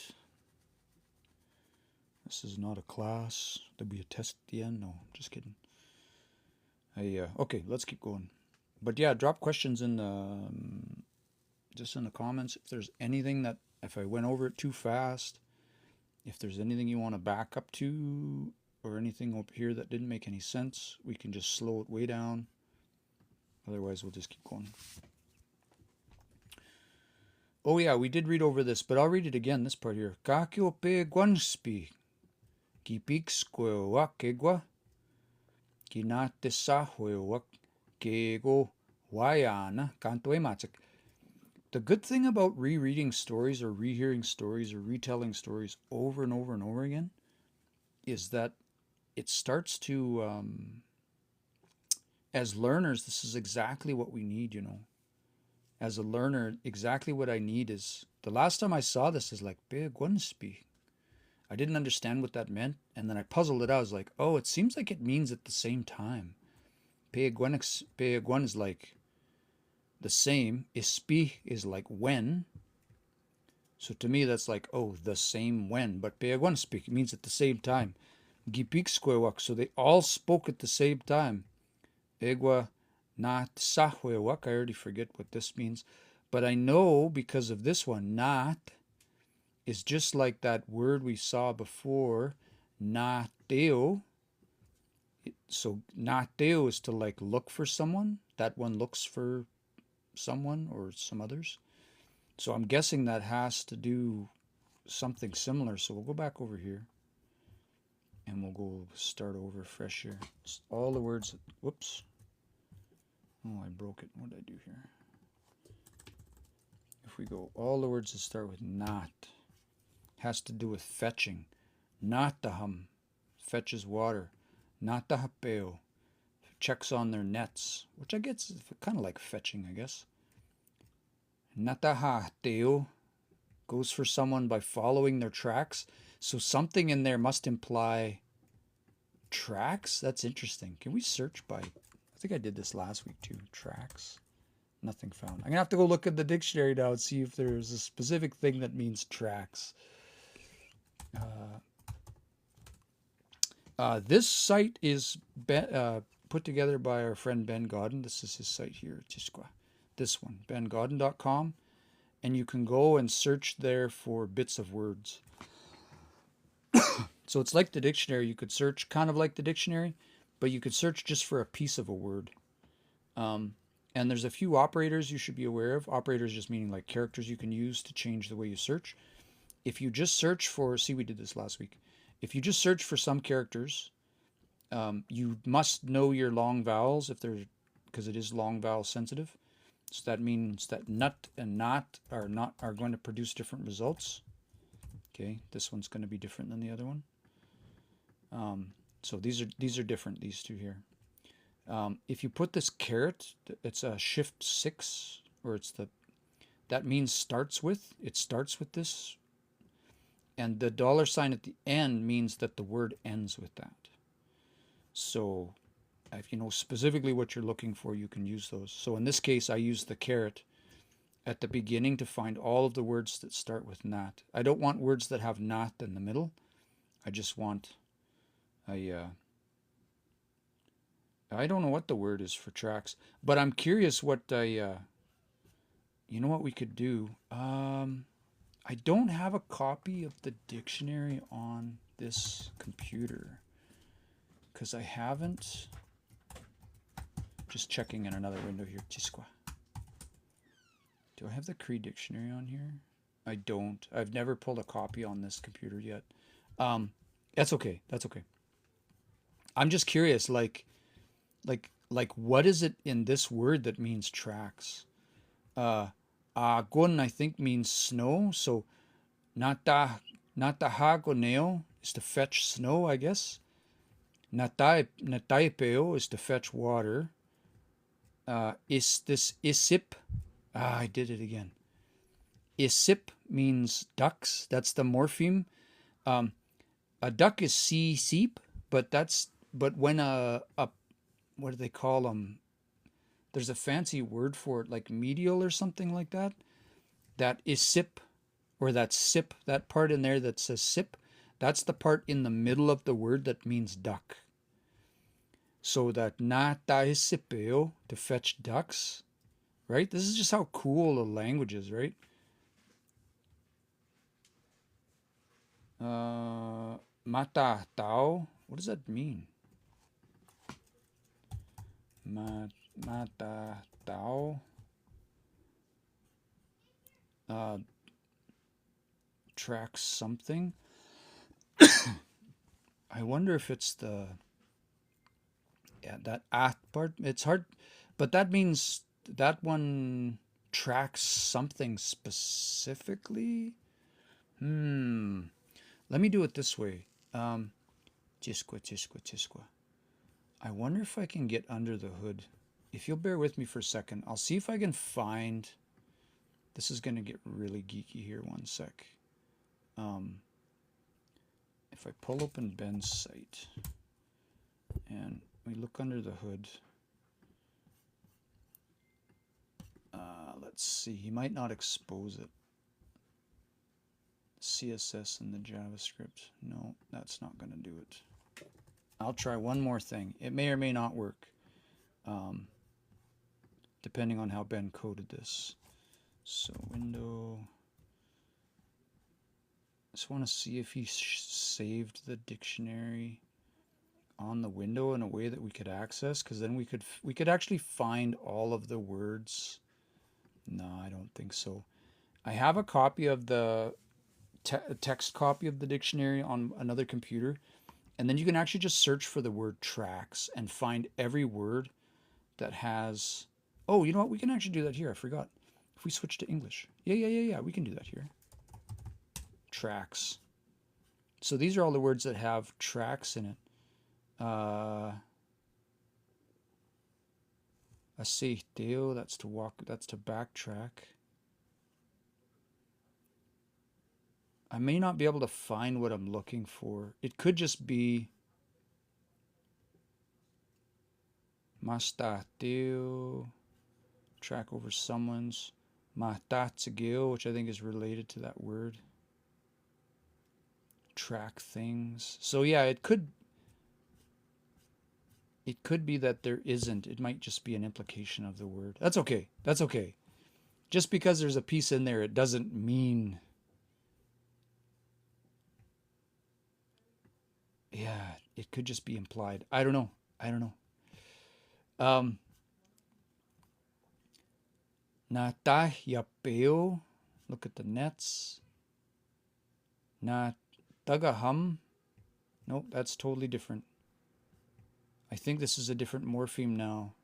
This is not a class. There'll be a test at the end. No, just kidding. Okay, let's keep going. But yeah, drop questions in the just in the comments. If there's anything that, if I went over it too fast, if there's anything you want to back up to, or anything up here that didn't make any sense, we can just slow it way down. Otherwise, we'll just keep going. Oh yeah, we did read over this, but I'll read it again, this part here. Kakyo pe guanspi, ki pixquewa kegua, ki nate sahuewa kego wayana kantoematik. The good thing about rereading stories, or rehearing stories, or retelling stories over and over and over again is that it starts to, as learners, this is exactly what we need, you know. As a learner, exactly what I need is, the last time I saw this is like, Begunspi. I didn't understand what that meant, and then I puzzled it out. I was like, oh, it seems like it means at the same time. Peguan is like the same. Ispi is like when. So to me, that's like, oh, the same when. But Peguanspi means at the same time. Gipixquewak, so they all spoke at the same time. Egua not sahwewak, I already forget what this means. But I know because of this one, not is just like that word we saw before, nateo. So nateo is to like look for someone. That one looks for someone or some others. So I'm guessing that has to do something similar. So we'll go back over here. And we'll go start over fresh here. It's all the words, whoops. Oh, I broke it. What did I do here? If we go, all the words that start with not has to do with fetching. Nataham fetches water. Natahapeo checks on their nets, which I guess is kind of like fetching, I guess. Natahateo goes for someone by following their tracks. So something in there must imply tracks. That's interesting. Can we search by, I think I did this last week too, tracks. Nothing found. I'm gonna have to go look at the dictionary now and see if there's a specific thing that means tracks. This site is put together by our friend Ben Godden. This is his site here, this one, bengodden.com, and you can go and search there for bits of words. So it's like the dictionary. You could search kind of like the dictionary, but you could search just for a piece of a word. And there's a few operators you should be aware of. Operators just meaning like characters you can use to change the way you search. If you just search for, see, we did this last week. If you just search for some characters, you must know your long vowels if they're, because it is long vowel sensitive. So that means that nut and not are going to produce different results. Okay, this one's going to be different than the other one. So these are different, these two here. If you put this caret, it's a shift 6, or it's that means starts with. It starts with this, and the $sign at the end means that the word ends with that. So if you know specifically what you're looking for, you can use those. So in this case, I use the caret, at the beginning to find all of the words that start with nat. I don't want words that have nat in the middle. I just want I don't know what the word is for tracks, but I'm curious what you know what we could do. I don't have a copy of the dictionary on this computer because I haven't. Just checking in another window here. Chisqua. Do I have the Cree dictionary on here? I don't. I've never pulled a copy on this computer yet. That's okay. That's okay. I'm just curious, what is it in this word that means tracks? Agon, I think, means snow. So natahagoneo is to fetch snow, I guess. Nataipeo is to fetch water. Is this isip? I did it again. Isip means ducks. That's the morpheme. A duck is sea seep, but when what do they call them? There's a fancy word for it, like medial or something like that. That is sip, or that sip, that part in there that says sip, that's the part in the middle of the word that means duck. So that natahisipeo, to fetch ducks, right? This is just how cool the language is, right? Mata tao, what does that mean? Mata tao. Tracks something. I wonder if it's that at part. It's hard, but that means that one tracks something specifically. Let me do it this way. Chisqua. I wonder if I can get under the hood. If you'll bear with me for a second, I'll see if I can find. This is going to get really geeky here. One sec. If I pull open Ben's site and we look under the hood, let's see. He might not expose it. CSS and the JavaScript. No, that's not going to do it. I'll try one more thing. It may or may not work, depending on how Ben coded this. So window. I just want to see if he saved the dictionary on the window in a way that we could access, because then we could actually find all of the words. No, I don't think so. I have a copy of the text copy of the dictionary on another computer, and then you can actually just search for the word tracks and find every word that has. Oh, you know what? We can actually do that here. I forgot. If we switch to English. Yeah. We can do that here. Tracks. So these are all the words that have tracks in it. Aceiteo, that's to walk, that's to backtrack. I may not be able to find what I'm looking for. It could just be mastateo, track over someone's. Matatsegeo, which I think is related to that word. Track things. So yeah, it could be that there isn't. It might just be an implication of the word. That's okay. That's okay. Just because there's a piece in there, it doesn't mean. Yeah, it could just be implied. I don't know. Natahyapeo. Look at the nets. Natagaham. Nope, that's totally different. I think this is a different morpheme now.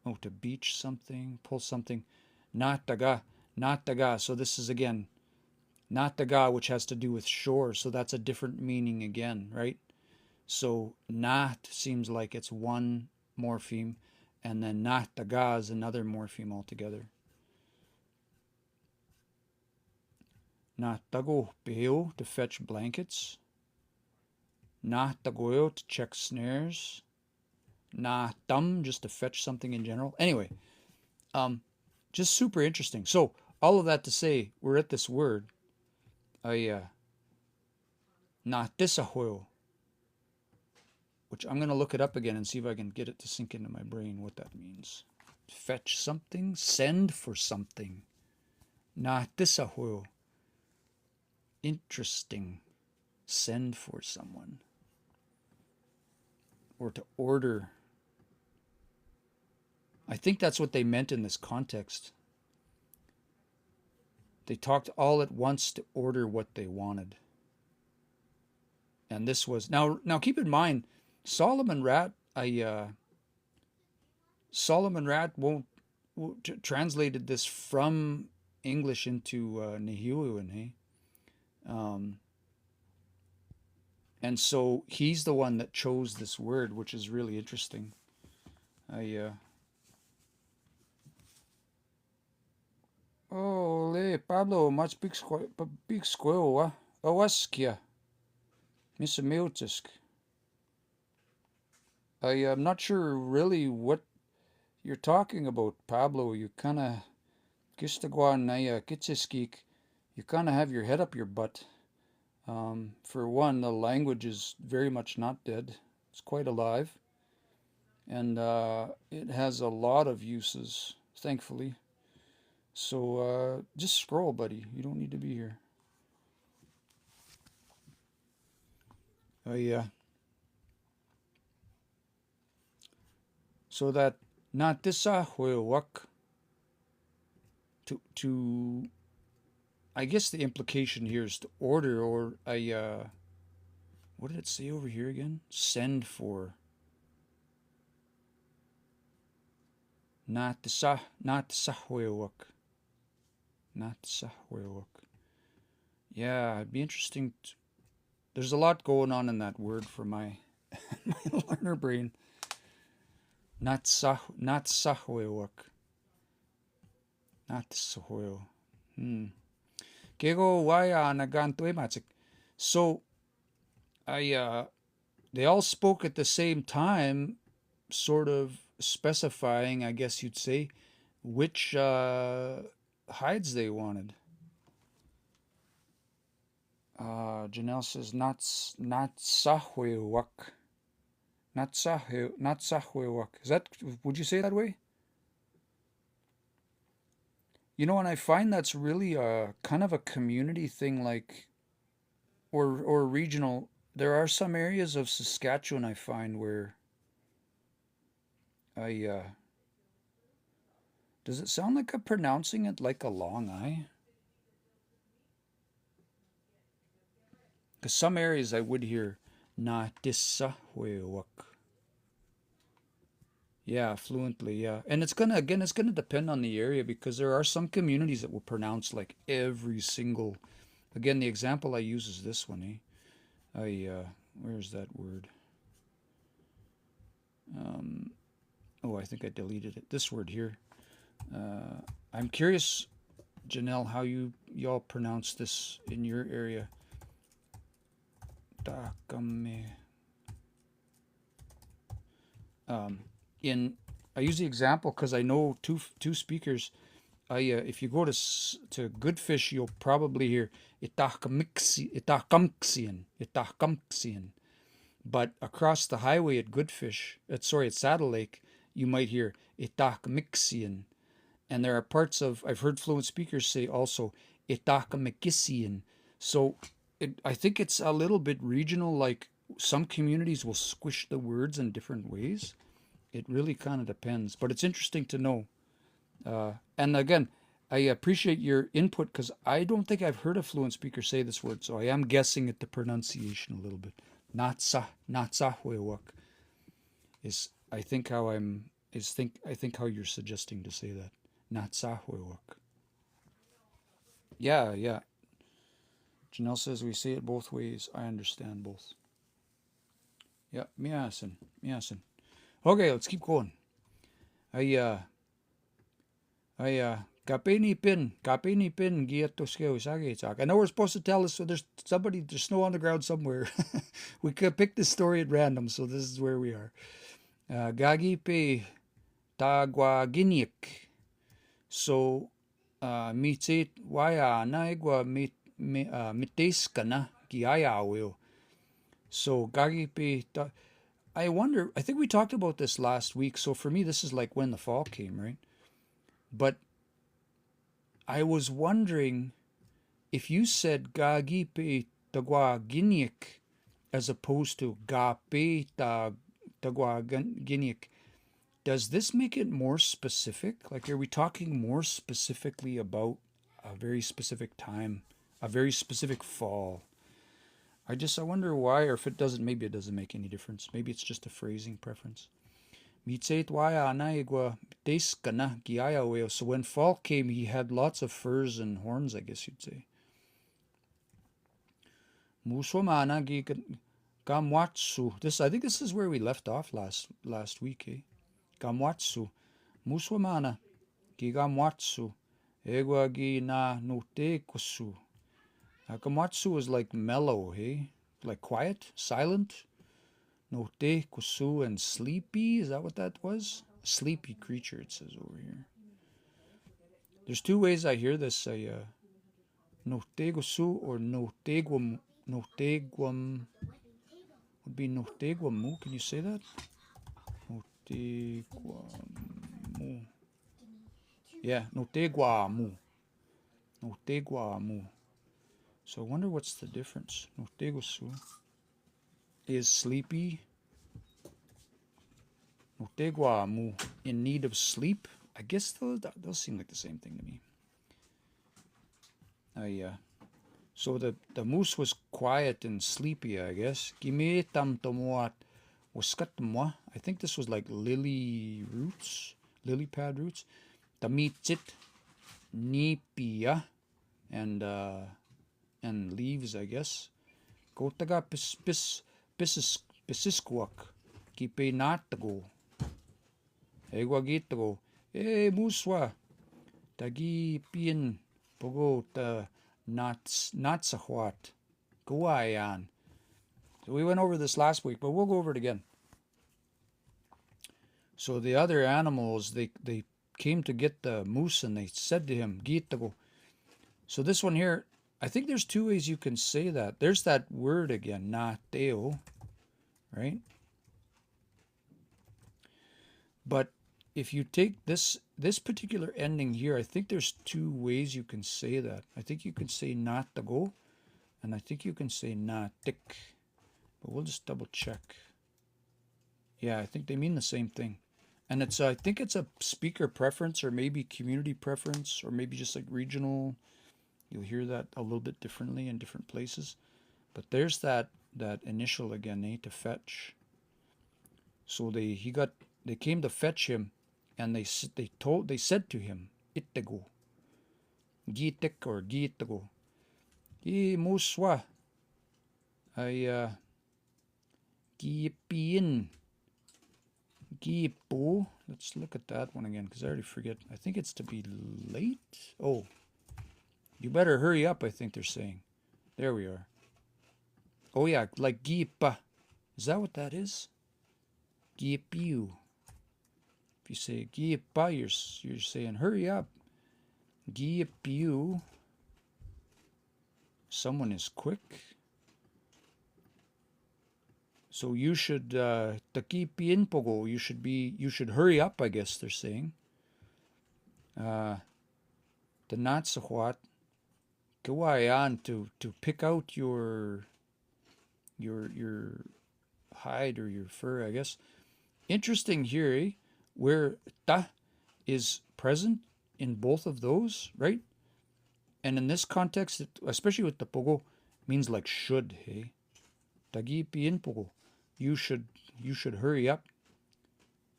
Oh, to beach something, pull something. Nataga. So this is again Nataga, which has to do with shore. So that's a different meaning again, right? So nat seems like it's one morpheme, and then nataga is another morpheme altogether. Natago peo, to fetch blankets. Natagoyo, to check snares. Natam, just to fetch something in general. Anyway, Just super interesting. So all of that to say, we're at this word, na tisahuyo, which I'm going to look it up again and see if I can get it to sink into my brain what that means. Fetch something, send for something. Na tisahuyo. Interesting. Send for someone. Or to order. I think that's what they meant in this context. They talked all at once to order what they wanted. And this was now keep in mind, Solomon Rat won't translated this from English into Nihiuan, and so he's the one that chose this word, which is really interesting. Oh, le Pablo, much big squirrel, wa? Owaskia, Mr. Miltisk. I am not sure really what you're talking about, Pablo. You kind of Gistagwan Naya Kitsiskik. You kind of have your head up your butt. For one, the language is very much not dead. It's quite alive. And it has a lot of uses, thankfully. So just scroll, buddy. You don't need to be here. Yeah. So that natisa huewak to I guess the implication here is to order or what did it say over here again? Send for. Natisa huewak. Natisa huewak. Yeah, it'd be interesting. There's a lot going on in that word for my my learner brain. Natsahuewak. Natsahueo. Kego waya naganto matsik. So they all spoke at the same time, sort of specifying, I guess you'd say, which hides they wanted. Janelle says Natsahuewak. Natsahuewak. Is that, would you say it that way? You know, and I find that's really a kind of a community thing, like, or regional. There are some areas of Saskatchewan I find where does it sound like I'm pronouncing it like a long I? Because some areas I would hear Natisahwewak. Yeah, fluently, yeah. And it's gonna depend on the area because there are some communities that will pronounce like every single. Again, the example I use is this one, where's that word? I think I deleted it. This word here. I'm curious, Janelle, how y'all pronounce this in your area. Takame. I use the example because I know two speakers. If you go to Goodfish, you'll probably hear itakamksian. But across the highway at Goodfish, at Saddle Lake, you might hear itakmixian. And there are parts of, I've heard fluent speakers say also itakamikisian. So I think it's a little bit regional, like some communities will squish the words in different ways. It really kind of depends, but it's interesting to know. And again, I appreciate your input because I don't think I've heard a fluent speaker say this word, so I am guessing at the pronunciation a little bit. Natsahwewak is I think how you're suggesting to say that. Natsahwewak. Yeah. Janelle says we say it both ways. I understand both. Yeah, miyasin. Okay, let's keep going. Kapeni pin giatoskeo. I know we're supposed to tell us, so there's snow on the ground somewhere. We could pick this story at random, so this is where we are. Gagi pe tagwaginik. So, mitit waya na igwa mites kana giaya will. So, gagi pe. I wonder, I think we talked about this last week. So for me, this is like when the fall came, right? But I was wondering if you said gagi pe tagwa ginyik as opposed to ga pe tagwa ginyik, does this make it more specific? Like, are we talking more specifically about a very specific time, a very specific fall? I wonder why, or if it doesn't, maybe it doesn't make any difference. Maybe it's just a phrasing preference. So when fall came, he had lots of furs and horns, I guess you'd say. Gamwatsu. I think this is where we left off last week, eh? Gamwatsu. Muswamana. Gigamwatsu. Egwa gi na no te kosu. Gamwatsu is like mellow, hey? Like quiet, silent. No te kosu and sleepy. Is that what that was? A sleepy creature, it says over here. There's two ways I hear this. No te kosu or no te guam. No te guam would be no te guamu. Can you say that? No te guamu. Yeah, no te guamu. No te guamu. So I wonder what's the difference. No te kosu is sleepy. No te guamu, in need of sleep. I guess those seem like the same thing to me. So the moose was quiet and sleepy, I guess. Gime tam tomoat waskatamwa. I think this was like lily pad roots. Tamichit nipia and leaves, I guess. Kotaga pisisquak. Kipe natago. Egwa gitago. Muswa. Tagi pien pogo ta natsahwat. Guayan. So we went over this last week, but we'll go over it again. So the other animals, they came to get the moose and they said to him, Gitago. So this one here, I think there's two ways you can say that. There's that word again, nateo, right? But if you take this particular ending here, I think there's two ways you can say that. I think you can say natago, and I think you can say natik. But we'll just double check. Yeah, I think they mean the same thing. And it's I think it's a speaker preference or maybe community preference or maybe just like regional. You'll hear that a little bit differently in different places. But there's that initial again, to fetch. So they came to fetch him, and they said to him, Ittego, gitek or gitago, I muswa, I gipin, gipo. Let's look at that one again because I already forget. I think it's to be late. Oh, you better hurry up, I think they're saying. There we are. Oh yeah, like gipa. Is that what that is? Gipiu. If you say gipa, you're saying hurry up. Gipiu. Someone is quick. So you should takipiin pogo. You should hurry up, I guess they're saying. The natsahwat kawayan to pick out your hide or your fur, I guess. Interesting here, eh? Where ta is present in both of those, right? And in this context, especially with the pogo, means like should, hey? Tagi piin pogo. You should hurry up.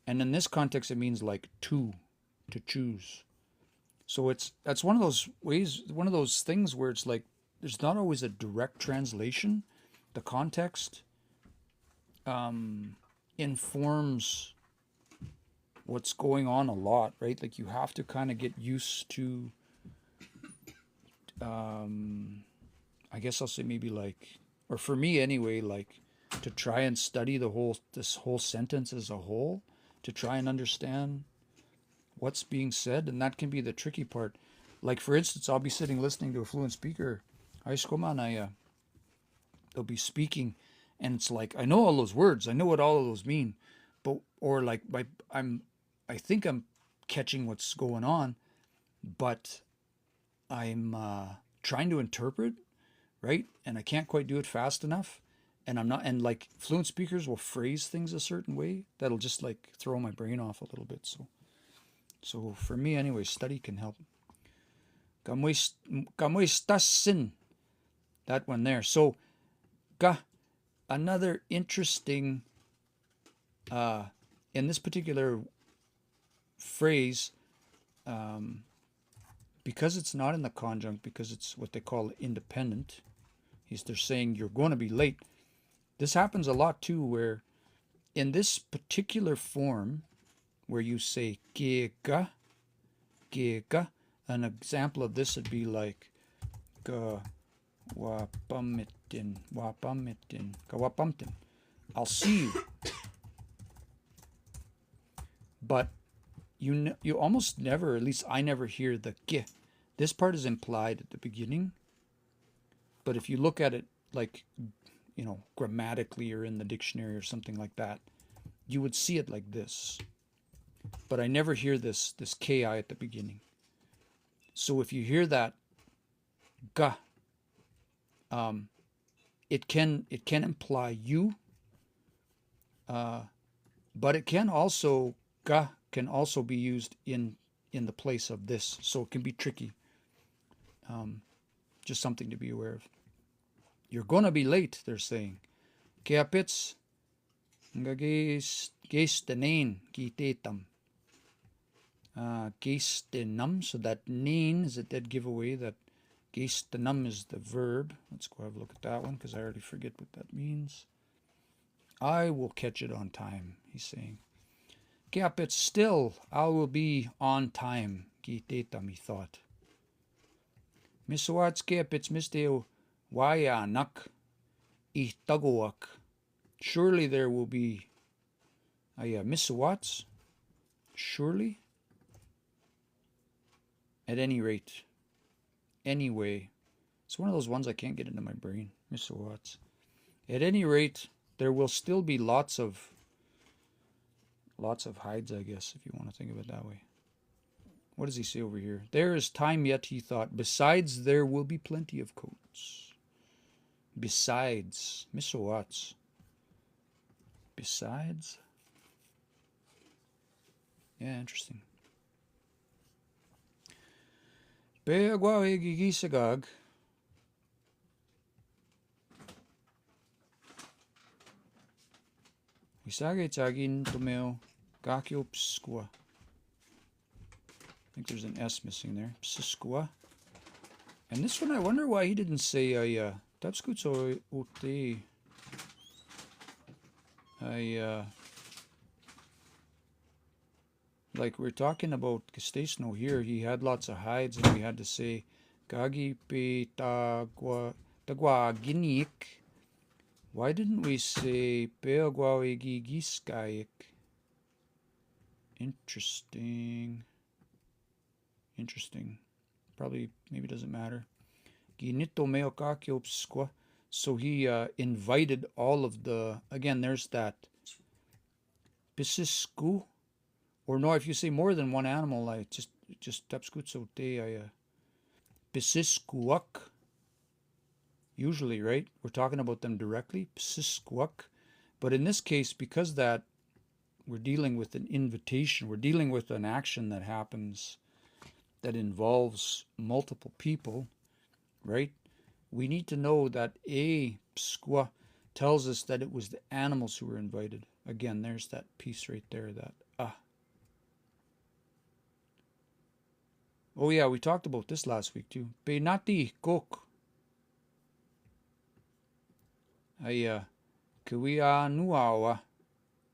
And in this context, it means like to choose. So that's one of those ways, one of those things where it's like there's not always a direct translation. The context informs what's going on a lot, right? Like you have to kind of get used to, I guess I'll say maybe like, or for me anyway, like to try and study this whole sentence as a whole, to try and understand what's being said, and that can be the tricky part. Like, for instance, I'll be sitting listening to a fluent speaker. They'll be speaking, and it's like, I know all those words, I know what all of those mean, but or like I think I'm catching what's going on, but I'm trying to interpret, right? And I can't quite do it fast enough. And I'm not, and like fluent speakers will phrase things a certain way that'll just like throw my brain off a little bit. So for me, anyway, study can help. Kamuistasin, that one there. So, another interesting, in this particular phrase, because it's not in the conjunct, because it's what they call independent, they're saying you're going to be late. This happens a lot too, where in this particular form, where you say kega, an example of this would be like wapamitin, kawapamtin. I'll see you. But you almost never, at least I never hear the ke. This part is implied at the beginning. But if you look at it like, grammatically or in the dictionary or something like that, you would see it like this. But I never hear this ki at the beginning. So if you hear that ga, it can imply you, but it can also, ga can also be used in the place of this, so it can be tricky. Just something to be aware of. You're gonna be late, they're saying. Kaya pits, geistenain kitetam. Geistenam, so that nain is a dead giveaway. That geistenam is the verb. Let's go have a look at that one, because I already forget what that means. I will catch it on time, he's saying. Kaya pits, still, I will be on time, kitetam, he thought. Misawats kaya pits misteo wayanak ihtagoak. Surely there will be misawats. Surely. At any rate. Anyway. It's one of those ones I can't get into my brain. Misawats. At any rate, there will still be lots of hides, I guess, if you want to think of it that way. What does he say over here? There is time yet, he thought. Besides, there will be plenty of coats. Besides. Misawats. Besides? Yeah, interesting. Peagwawe gigisagag. Wisage tagin tomeo gakiopskwa. I think there's an S missing there. Psiskwa. And this one, I wonder why he didn't say tapskutso ote. Like we're talking about Castesno here, he had lots of hides, and we had to say Gagi pe tagwa ginik. Why didn't we say Peagwaegi giskaik? Interesting. Probably, maybe doesn't matter. Ginito meokakiopskwa. So he invited all of the, again, there's that pisisku. Or no, if you say more than one animal, I just tapskutso te pisiskuak. Usually, right? We're talking about them directly, pisiskuak. But in this case, because that we're dealing with an invitation, we're dealing with an action that happens that involves multiple people, right? We need to know that a pskwa tells us that it was the animals who were invited. Again, there's that piece right there, that Oh yeah, we talked about this last week too. Penati kok. Kiwianuawa.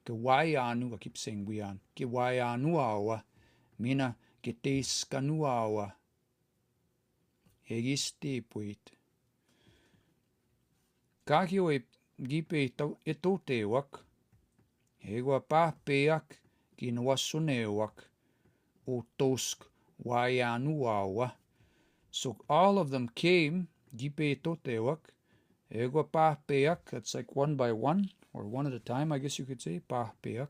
Kiwaianu, I keep saying wian. Kiwaianuawa. Mina Geteskanuawa. Egiste puit. Kakio gipe etotewak. Egwa papeak kinwasunewak. otosk wayanuawa. So all of them came, gipe totewak, egwa pahpeak, that's like one by one, or one at a time, I guess you could say, pahpeak.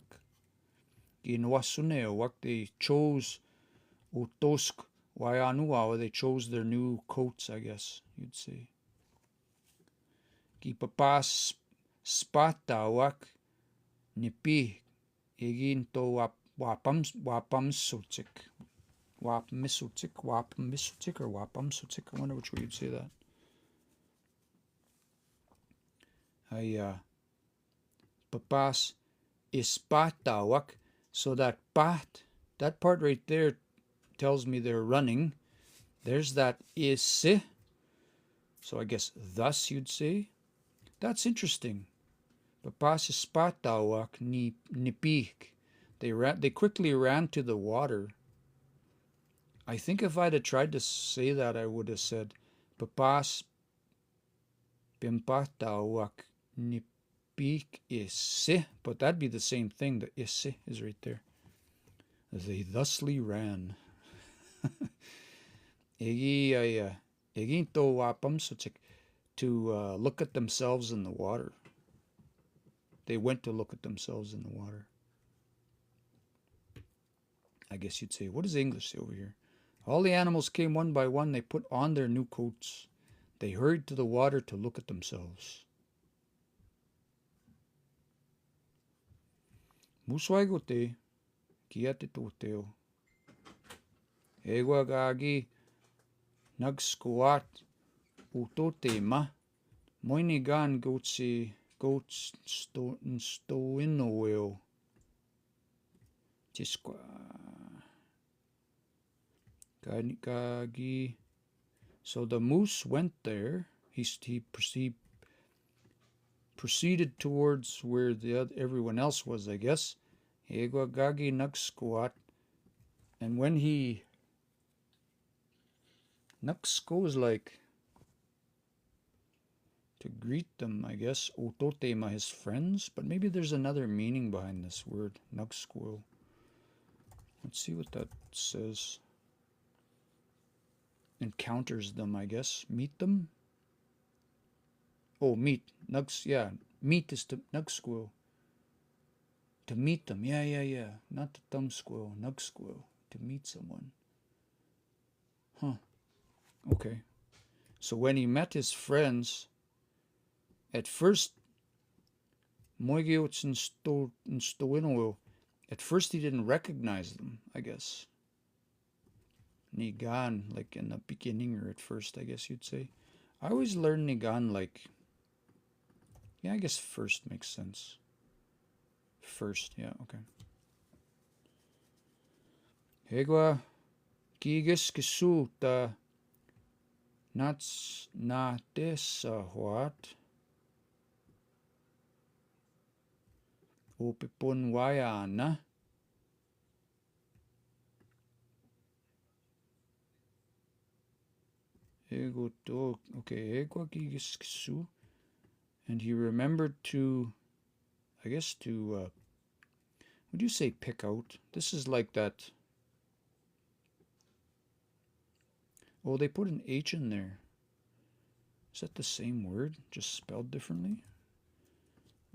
Inwasunewak, they chose otosk wayanuawa, they chose their new coats, I guess you'd say. Kipapas spatawak, nipi, egin to wapamsutik. Wapmisutik, or wapamsutik. I wonder which way you'd say that. Papas ispatawak. So that pat, that part right there tells me they're running. There's that is. So I guess thus you'd say. That's interesting. Papas ispatawak nipik. They quickly ran to the water. I think if I'd have tried to say that, I would have said, Papas pimpatawak nipik isse, but that'd be the same thing. The isse is right there. They thusly ran. Egi to wapamsutik, to look at themselves in the water. They went to look at themselves in the water. I guess you'd say, what does English say over here? All the animals came one by one. They put on their new coats. They hurried to the water to look at themselves. Muswaigote, kiate toteo. Egwa gagi, nagskuat, utote ma. Moinigan goats stoinoeo. Tisqua. Gagi. So the moose went there. He proceeded towards where everyone else was, I guess. Egwa gagi nagskuat. And when he Naksko is like to greet them, I guess. Utotema, his friends. But maybe there's another meaning behind this word. Naksko. Let's see what that says. Encounters them, I guess. Meet them? Oh, meet. Nugs, yeah. Meet is to Nugsko. To meet them. Yeah. Not the thumb squirrel. Nugsko. To meet someone. Huh. Okay. So when he met his friends, at first, Moigiots and Stoinoil, at first he didn't recognize them, I guess. Nigan, like in the beginning or at first, I guess you'd say. I always learn Nigan like, yeah, I guess first makes sense. First, yeah, okay. Hegwa Gigas Kisuta Nats Natesahwat Opipun Wayana. Okay, and he remembered to, I guess to, would you say pick out? This is like that. Oh, they put an H in there. Is that the same word, just spelled differently?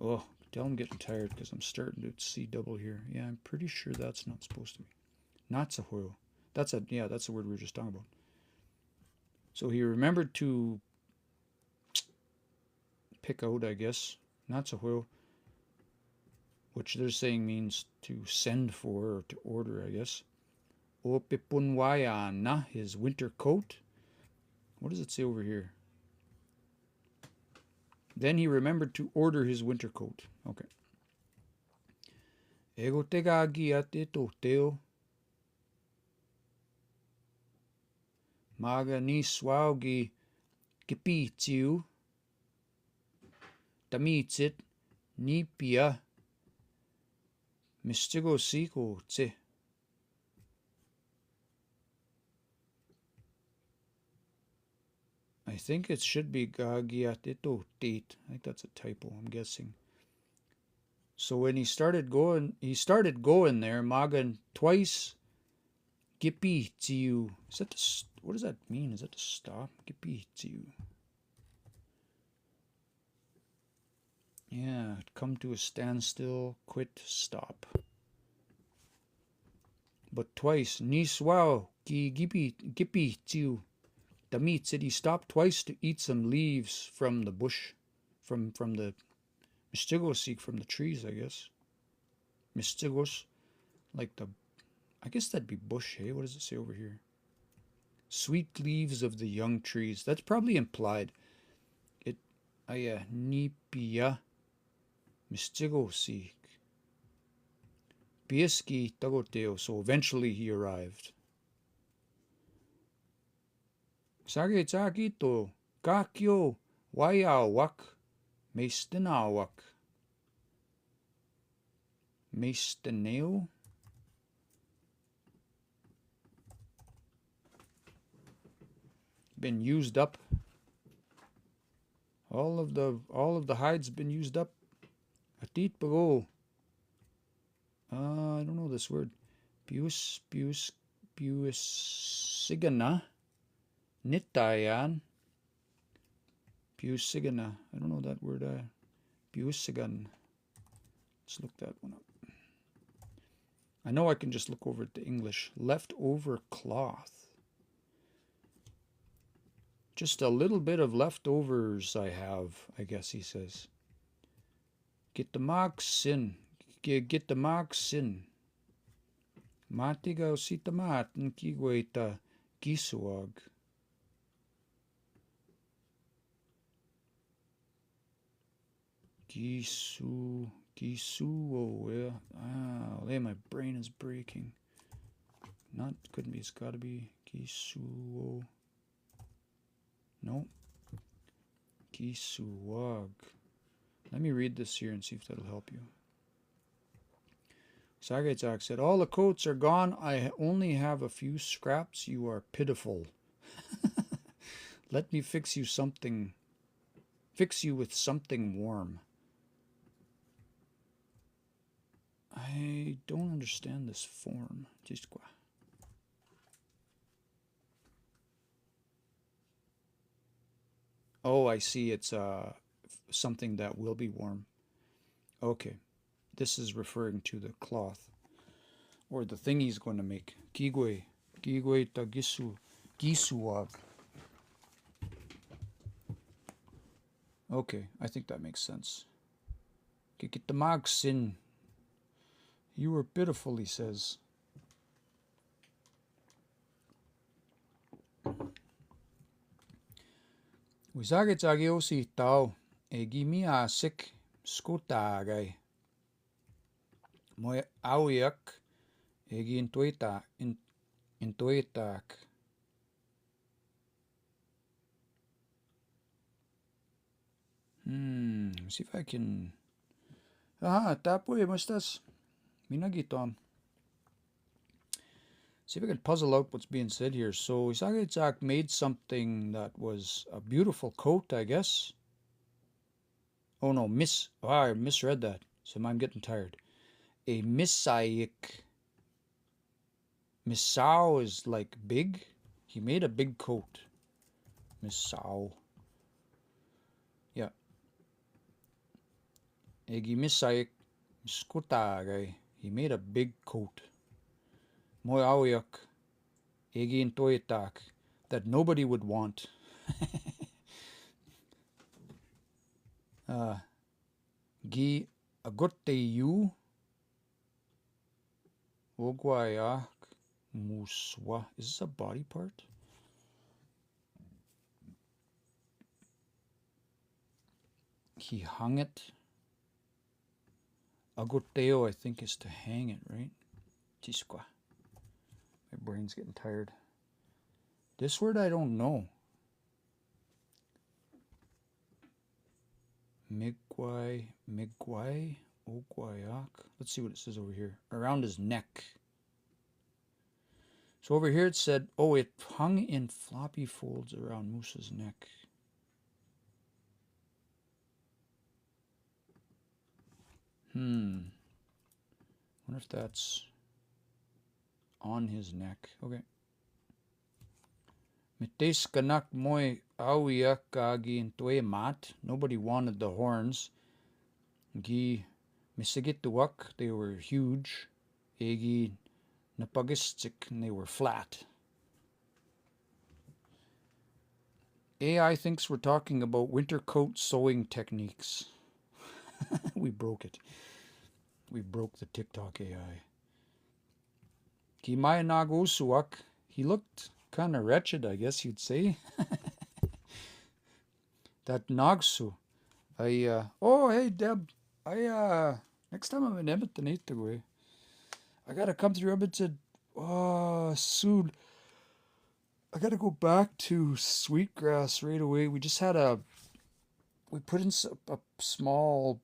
Oh, tell I'm getting tired because I'm starting to see double here. Yeah, I'm pretty sure that's not supposed to be. Natsahoyo. That's the word we were just talking about. So he remembered to pick out, I guess, Natsahoyo, which they're saying means to send for or to order, I guess. Opipunwayana, his winter coat. What does it say over here? Then he remembered to order his winter coat. Okay. Ego tegagi ate toteo. Maga ni swaugi kipitiu. Tamitsit ni pia. Mistigo siko tse. I think it should be gagiateto date. I think that's a typo, I'm guessing. So when he started going there, Magan twice Gippy to you. Is that what does that mean? Is that to stop? Gippy to you. Yeah, come to a standstill, quit, stop. But twice, ni swao ki gippy to you. The meat said he stopped twice to eat some leaves from the bush, from the mistigos, from the trees, I guess. Mistigos, like the, I guess that'd be bush, hey? What does it say over here? Sweet leaves of the young trees. That's probably implied. It, nipia mistigos. Pieski tagoteo. So eventually he arrived. Sage to kakyo wayawak mestenawak. Mesteneo? Been used up. All of the hides been used up. Atit bago. I don't know this word. Sigana. Nitayan. Sigana. I don't know that word. Sigan. Let's look that one up. I know I can just look over at the English. Leftover cloth. Just a little bit of leftovers I have, I guess he says. Get the marks in. Get the marks in. Matiga usita mat nkigweta gisuag. Gisu, yeah. My brain is breaking. Couldn't be, it's gotta be Gisuo. No. Gisuag. Let me read this here and see if that'll help you. Sagaitak said, all the coats are gone. I only have a few scraps. You are pitiful. Let me fix you with something warm. I don't understand this form. Oh, I see. It's something that will be warm. Okay. This is referring to the cloth. Or the thing he's going to make. Kigwe tagisu. Gisuag. Okay, I think that makes sense. Kikitamag sin. You were pitiful, he says. Wisagitsagio si tao. Egimi asik skutagay. Moy awiak. Egi intuitak. See if I can. Tapoy, mustas. Minagitom. See if I can puzzle out what's being said here. So Isagaitzak made something that was a beautiful coat, I guess. Oh no, I misread that. So I'm getting tired. A misaic. Misao is like big. He made a big coat. Misao. Yeah. Egi misaic skutagay. He made a big coat. Moyawiak. Egi intoitak. That nobody would want. Gi agoteyu. Ogwayak. Muswa. Is this a body part? He hung it. Agoteo, I think, is to hang it, right? Chisqua. My brain's getting tired. This word I don't know. Migwai, Ogwayak. Let's see what it says over here. Around his neck. So over here it said, oh, it hung in floppy folds around Moose's neck. Wonder if that's On his neck. Okay. Mites kanak moi awia kagi intwe mat. Nobody wanted the horns. Gi misigituak, they were huge. Egi napagistik, and they were flat. AI thinks we're talking about winter coat sewing techniques. We broke it. We broke the TikTok AI. Ki mai nagusuak, he looked kind of wretched, I guess you'd say. That Nagsu. Oh, hey, Deb. Next time I'm in Edmonton, I gotta come through Edmonton. Soon. I gotta go back to Sweetgrass right away. We put in a small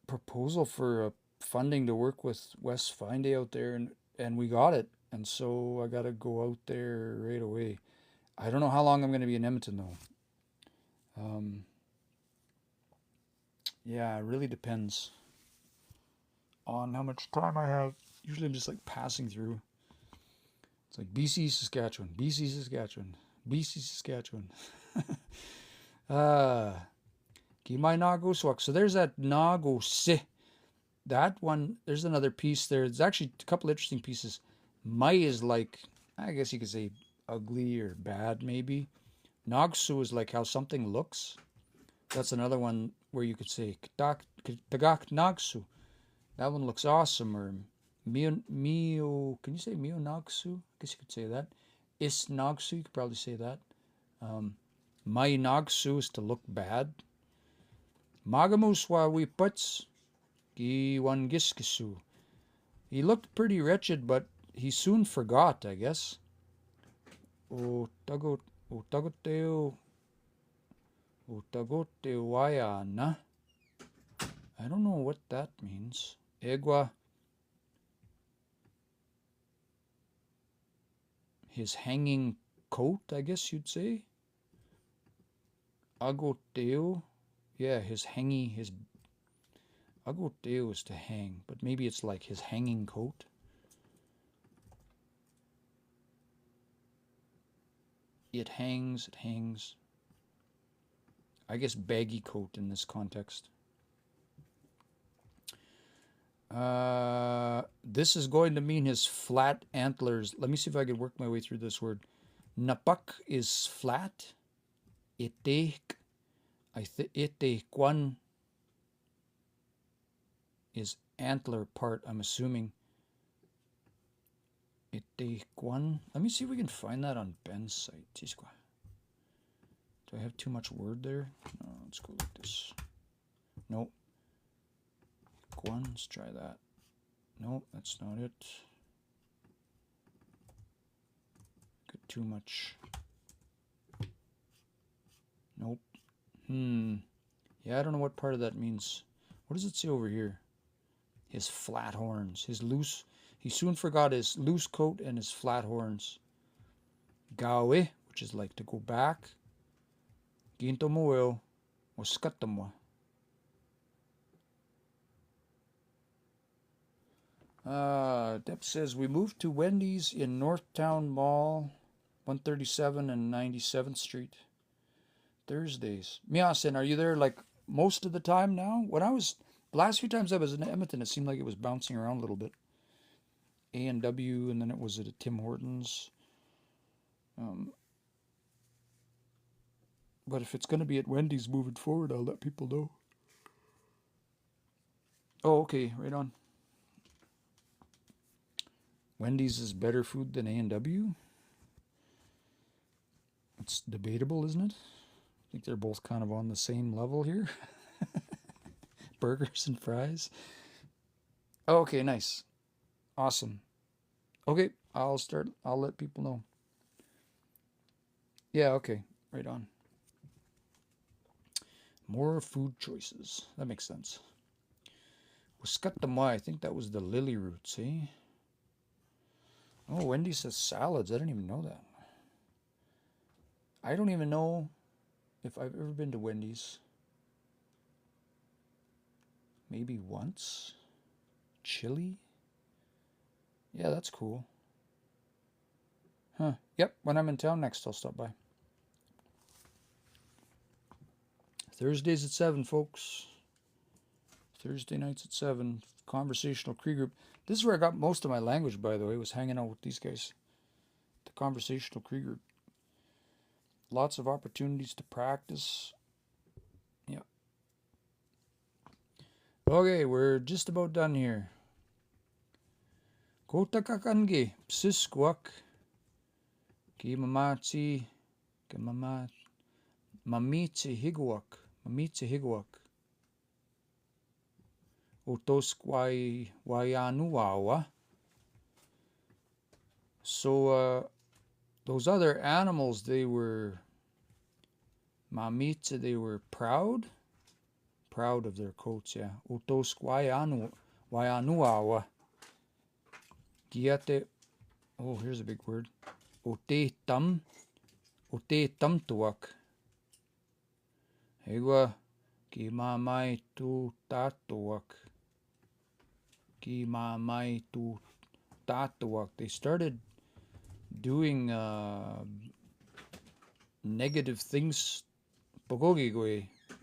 proposal for funding to work with Wes Finday out there, and we got it. And so I gotta go out there right away. I don't know how long I'm gonna be in Edmonton though. Yeah, it really depends on how much time I have. Usually I'm just like passing through. It's like BC, Saskatchewan, BC, Saskatchewan, BC, Saskatchewan. Kimai Nagoswak. So there's that Nagose. That one, there's another piece there. There's actually a couple interesting pieces. Mai is like, I guess you could say ugly or bad maybe. Nagsu is like how something looks. That's another one where you could say Tagak Nagsu. That one looks awesome. Or Mio, can you say Mio Nagsu? I guess you could say that. Is Nagsu, you could probably say that. Mai Nagsu is to look bad. Magamuswa we puts Giwan Giskisu. He looked pretty wretched, but he soon forgot, I guess. O tagoteo wayana. I don't know what that means. Egwa. His hanging coat, I guess you'd say. Agoteo. Yeah, his agoteo is to hang, but maybe it's like his hanging coat. It hangs. I guess baggy coat in this context. This is going to mean his flat antlers. Let me see if I can work my way through this word. Napak is flat. Ite kwan is antler part, I'm assuming. Ite kwan. Let me see if we can find that on Ben's site. Do I have too much word there? No, let's go like this. Nope. Kwan, let's try that. Nope, that's not it. Got too much. Nope. Yeah, I don't know what part of that means. What does it say over here? His flat horns. He soon forgot his loose coat and his flat horns. Gawe, which is like to go back. Gintomoel, or skatamwa. Deb says, we moved to Wendy's in Northtown Mall, 137 and 97th Street. Thursdays. Miasen, are you there like most of the time now? The last few times I was in Edmonton, it seemed like it was bouncing around a little bit. A&W, and then it was at a Tim Hortons. But if it's going to be at Wendy's moving forward, I'll let people know. Oh, okay, right on. Wendy's is better food than A&W? It's debatable, isn't it? I think they're both kind of on the same level here. Burgers and fries. Oh, okay, nice. Awesome. Okay, I'll let people know. Yeah, okay, right on. More food choices. That makes sense. Waskatamai, I think that was the lily roots, eh? Oh, Wendy says salads. I didn't even know that. I don't even know if I've ever been to Wendy's. Maybe once. Chili? Yeah, that's cool. Yep, when I'm in town next, I'll stop by. Thursdays at 7, folks. Thursday nights at 7. Conversational Cree group. This is where I got most of my language, by the way, was hanging out with these guys. The Conversational Cree group. Lots of opportunities to practice. Yeah. Okay, we're just about done here. Kotakakange, psiskwak. Ki mamachi, ki mama, mamichi higuak, mamichi higuak. Otoskwai wayanuawa. So, those other animals, they were mamiche, they were proud of their coats, yeah. Wayanuawa. Giate, oh, here's a big word. Ote tamtuak. Hegwa, ki mamai tu tatuak. Ki mamai tu tatuak. They started doing negative things,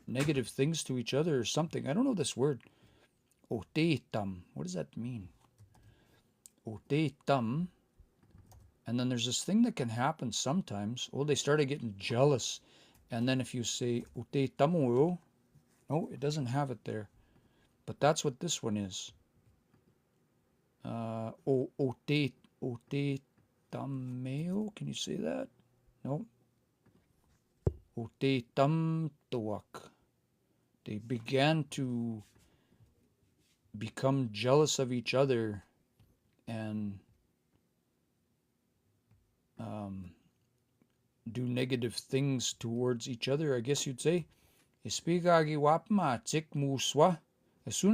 negative things to each other or something. I don't know this word. Otetam. What does that mean? Otetam. And then there's this thing that can happen sometimes. Oh, they started getting jealous. And then if you say otetamu, no, it doesn't have it there. But that's what this one is. Otetameo, can you say that? No. Otetamtuak. They began to become jealous of each other and do negative things towards each other, I guess you'd say. As soon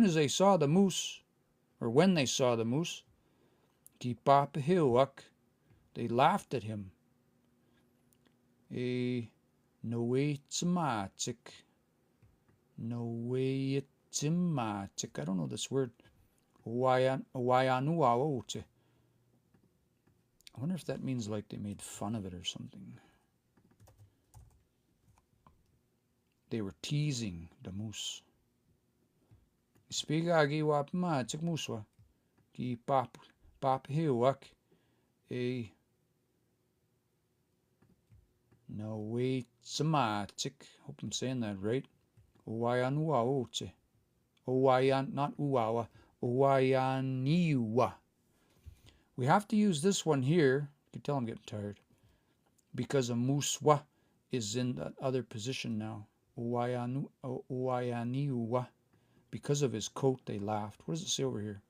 as they saw the moose, or when they saw the moose, they laughed at him. Noetzmatik. I don't know this word. I wonder if that means like they made fun of it or something. They were teasing the moose. Spigagi wapmatik muswa. Ki pap hiwak. Noetzmatik. Hope I'm saying that right. Owayanuaoche. Not uawa. Owayaniwa. We have to use this one here. You can tell I'm getting tired. Because a muswa is in that other position now. Owayaniwa. Because of his coat, they laughed. What does it say over here?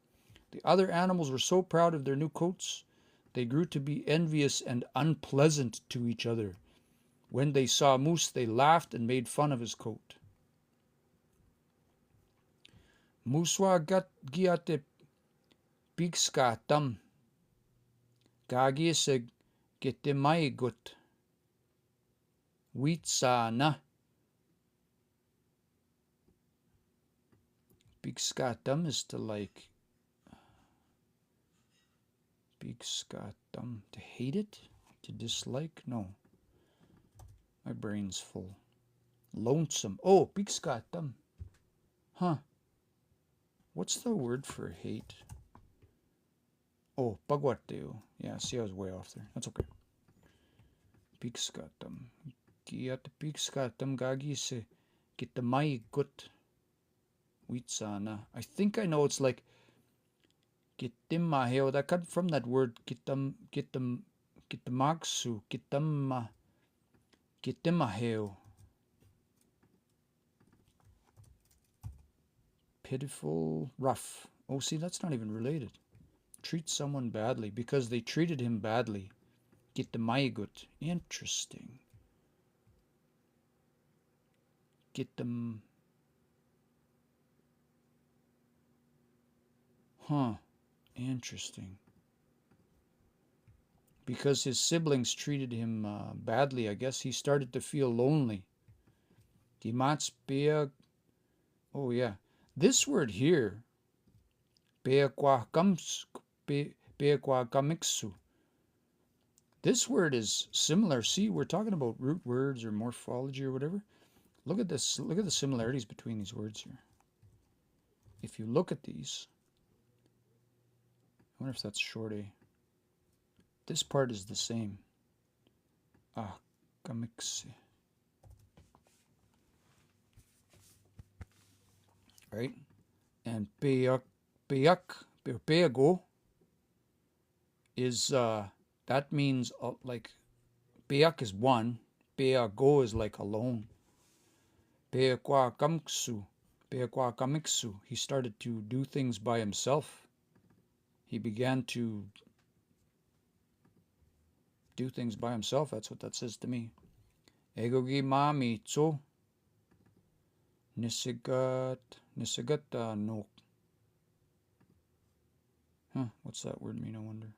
The other animals were so proud of their new coats, they grew to be envious and unpleasant to each other. When they saw Moose, they laughed and made fun of his coat. Muswa giate pigskatam. Gagieseg getemaigut. Witsana. Pigskatam is to like. Pigskatam. To hate it? To dislike? No. My brain's full. Lonesome. Oh, pigskatam. Huh. What's the word for hate? Oh, pagwateo. Yeah, see, I was way off there. That's okay. Pigskatam. Kiat pigskatam gagise kitamai gut. Witsana. I think I know it's like kitimaheo. That comes from that word kitamagsu. Kitimaheo. Pitiful, rough. Oh, see, that's not even related. Treat someone badly because they treated him badly. Kitamaigut. Interesting. Kitam. Huh. Interesting. Because his siblings treated him badly, I guess he started to feel lonely. Dimatspeag. Oh, yeah. This word here, peaquakamiksu, This word is similar. See, we're talking about root words or morphology or whatever. Look at this. Look at the similarities between these words here. If you look at these, I wonder if that's short A. This part is the same. Kamiksi. Right? And peyak, peago is, that means like, peyak is one, peago is like alone. Peakwa kamksu, peakwa kamiksu. He started to do things by himself. He began to do things by himself. That's what that says to me. Egogi mami tso nisigat no. What's that word mean, I wonder?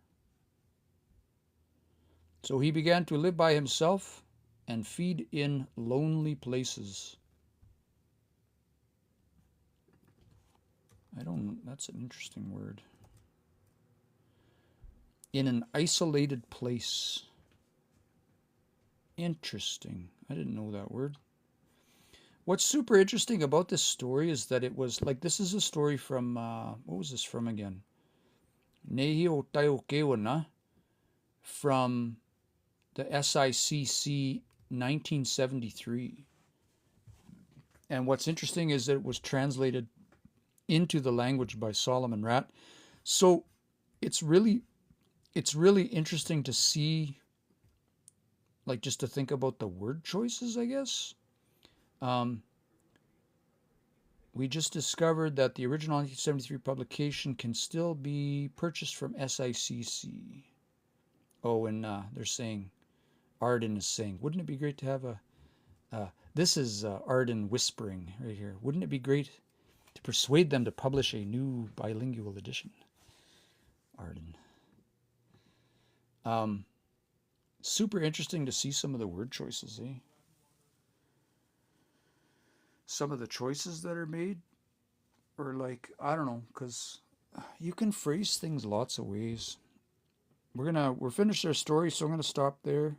So he began to live by himself and feed in lonely places. That's an interesting word. In an isolated place. Interesting. I didn't know that word. What's super interesting about this story is that it was like, this is a story from, what was this from again? Nehi o Tayo Kewana, from the SICC 1973. And what's interesting is that it was translated into the language by Solomon Ratt. So it's really interesting to see, like, just to think about the word choices, I guess. We just discovered that the original 1973 publication can still be purchased from SICC. Oh, and they're saying, Arden is saying, wouldn't it be great to have this is Arden whispering right here. Wouldn't it be great to persuade them to publish a new bilingual edition? Arden. Super interesting to see some of the word choices, eh? Some of the choices that are made are like, I don't know, because you can phrase things lots of ways. We're finished our story, so I'm gonna stop there.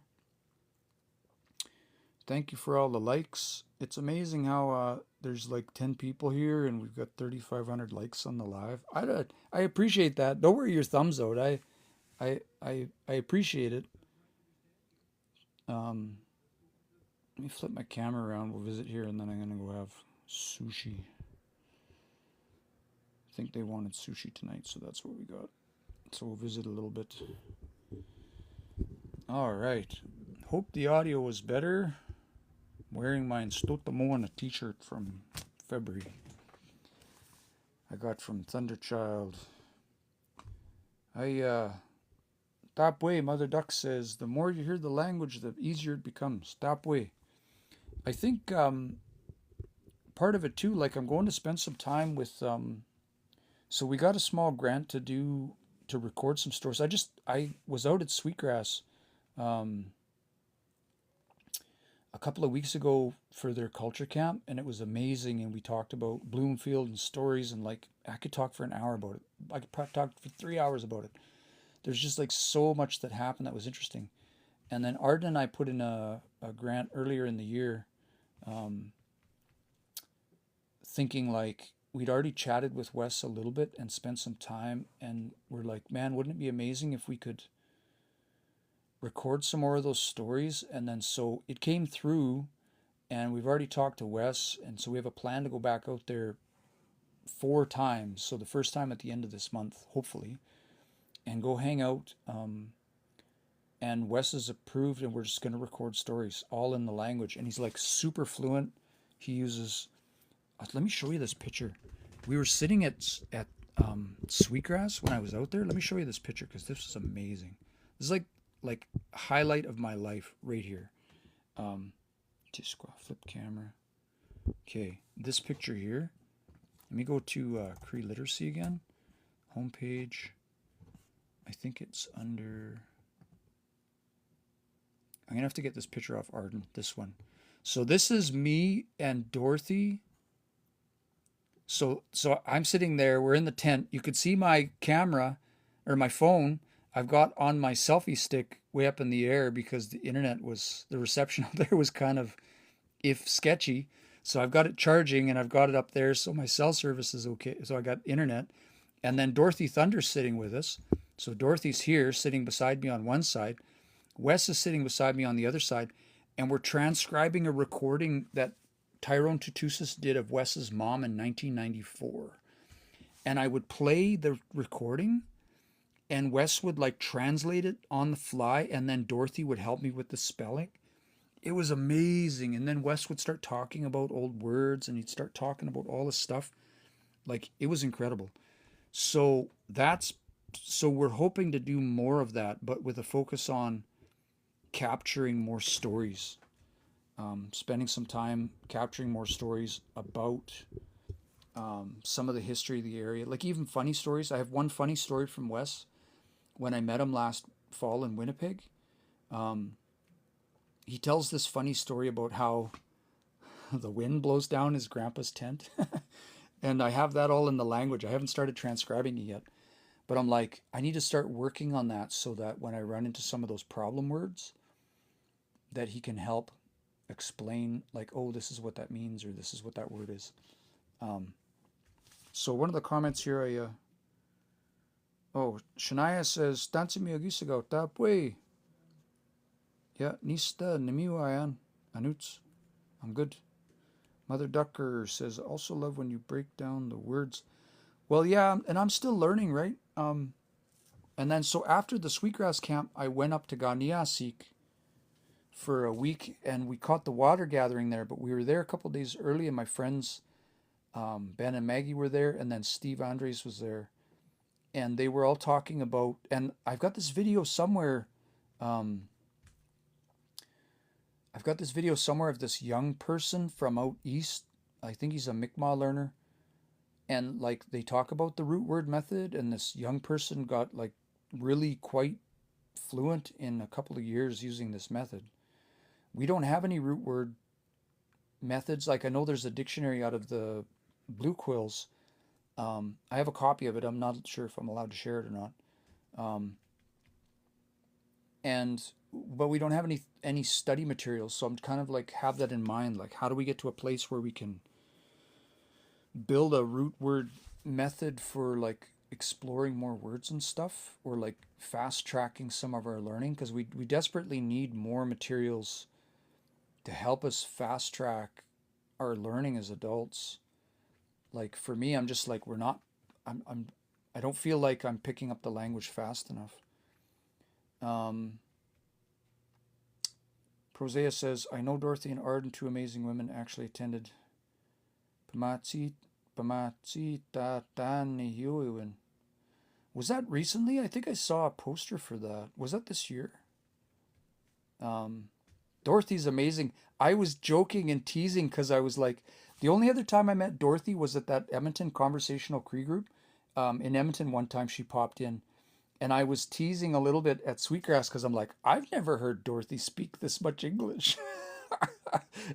Thank you for all the likes. It's amazing how there's like 10 people here and we've got 3,500 likes on the live. I appreciate that. Don't worry your thumbs out. I appreciate it. Let me flip my camera around. We'll visit here and then I'm gonna go have sushi. I think they wanted sushi tonight, so that's what we got. So we'll visit a little bit. All right. Hope the audio was better. I'm wearing my Stotamoana t-shirt from February. I got from Thunderchild. Tapwe, Mother Duck says, the more you hear the language, the easier it becomes. Tapwe. I think part of it too, like I'm going to spend some time with, so we got a small grant to record some stories. I was out at Sweetgrass a couple of weeks ago for their culture camp, and it was amazing. And we talked about Bloomfield and stories, and like I could talk for an hour about it. I could talk for 3 hours about it. There's just like so much that happened that was interesting. And then Arden and I put in a grant earlier in the year, thinking like we'd already chatted with Wes a little bit and spent some time, and we're like, man, wouldn't it be amazing if we could record some more of those stories? And then so it came through, and we've already talked to Wes, and so we have a plan to go back out there 4 times. So the first time at the end of this month, hopefully, and go hang out. And Wes is approved, and we're just going to record stories all in the language. And he's like super fluent. He uses, let me show you this picture. We were sitting at Sweetgrass when I was out there. Let me show you this picture because this is amazing. This is like highlight of my life right here. Just flip camera. Okay, this picture here. Let me go to Cree Literacy again. Homepage. I think it's under. I'm gonna have to get this picture off Arden. This one. So this is me and Dorothy. So I'm sitting there. We're in the tent. You could see my camera or my phone I've got on my selfie stick way up in the air because the reception out there was kind of if sketchy. So I've got it charging and I've got it up there so my cell service is okay. So I got internet. And then Dorothy Thunder's sitting with us. So Dorothy's here sitting beside me on one side. Wes is sitting beside me on the other side. And we're transcribing a recording that Tyrone Tutusis did of Wes's mom in 1994. And I would play the recording and Wes would like translate it on the fly and then Dorothy would help me with the spelling. It was amazing. And then Wes would start talking about old words and he'd start talking about all this stuff. Like it was incredible. So we're hoping to do more of that, but with a focus on capturing more stories. Spending some time capturing more stories about some of the history of the area, like even funny stories. I have one funny story from Wes when I met him last fall in Winnipeg. Um, he tells this funny story about how the wind blows down his grandpa's tent. And I have that all in the language. I haven't started transcribing it yet. But I'm like, I need to start working on that so that when I run into some of those problem words, that he can help explain, like, oh, this is what that means, or this is what that word is. Um, so one of the comments here, Shania says, Tansi miyagisigaw, tapwe. Yeah, nista nimiwayan, anuts. I'm good. Mother Ducker says, also love when you break down the words. Well, yeah, and I'm still learning, right? And then so after the Sweetgrass camp, I went up to Ganiasik for a week and we caught the water gathering there, but we were there a couple of days early and my friends, Ben and Maggie were there and then Steve Andres was there. And they were all talking about, and I've got this video somewhere, um, of this young person from out east. I think he's a Mi'kmaq learner. And like they talk about the root word method, and this young person got like really quite fluent in a couple of years using this method. We don't have any root word methods. Like I know there's a dictionary out of the Blue Quills. I have a copy of it. I'm not sure if I'm allowed to share it or not. Um, and but we don't have any study materials, so I'm kind of like have that in mind. Like, how do we get to a place where we can build a root word method for like exploring more words and stuff, or like fast tracking some of our learning? Because we desperately need more materials to help us fast track our learning as adults. Like for me, I'm just like we're not. I'm I don't feel like I'm picking up the language fast enough. Um, Prosea says, I know Dorothy and Arden, two amazing women, actually attended Pamatsi Tatanihuiwin. Was that recently? I think I saw a poster for that. Was that this year? Um, Dorothy's amazing. I was joking and teasing because I was like, the only other time I met Dorothy was at that Edmonton Conversational Cree group. In Edmonton, one time she popped in, and I was teasing a little bit at Sweetgrass because I'm like, I've never heard Dorothy speak this much English.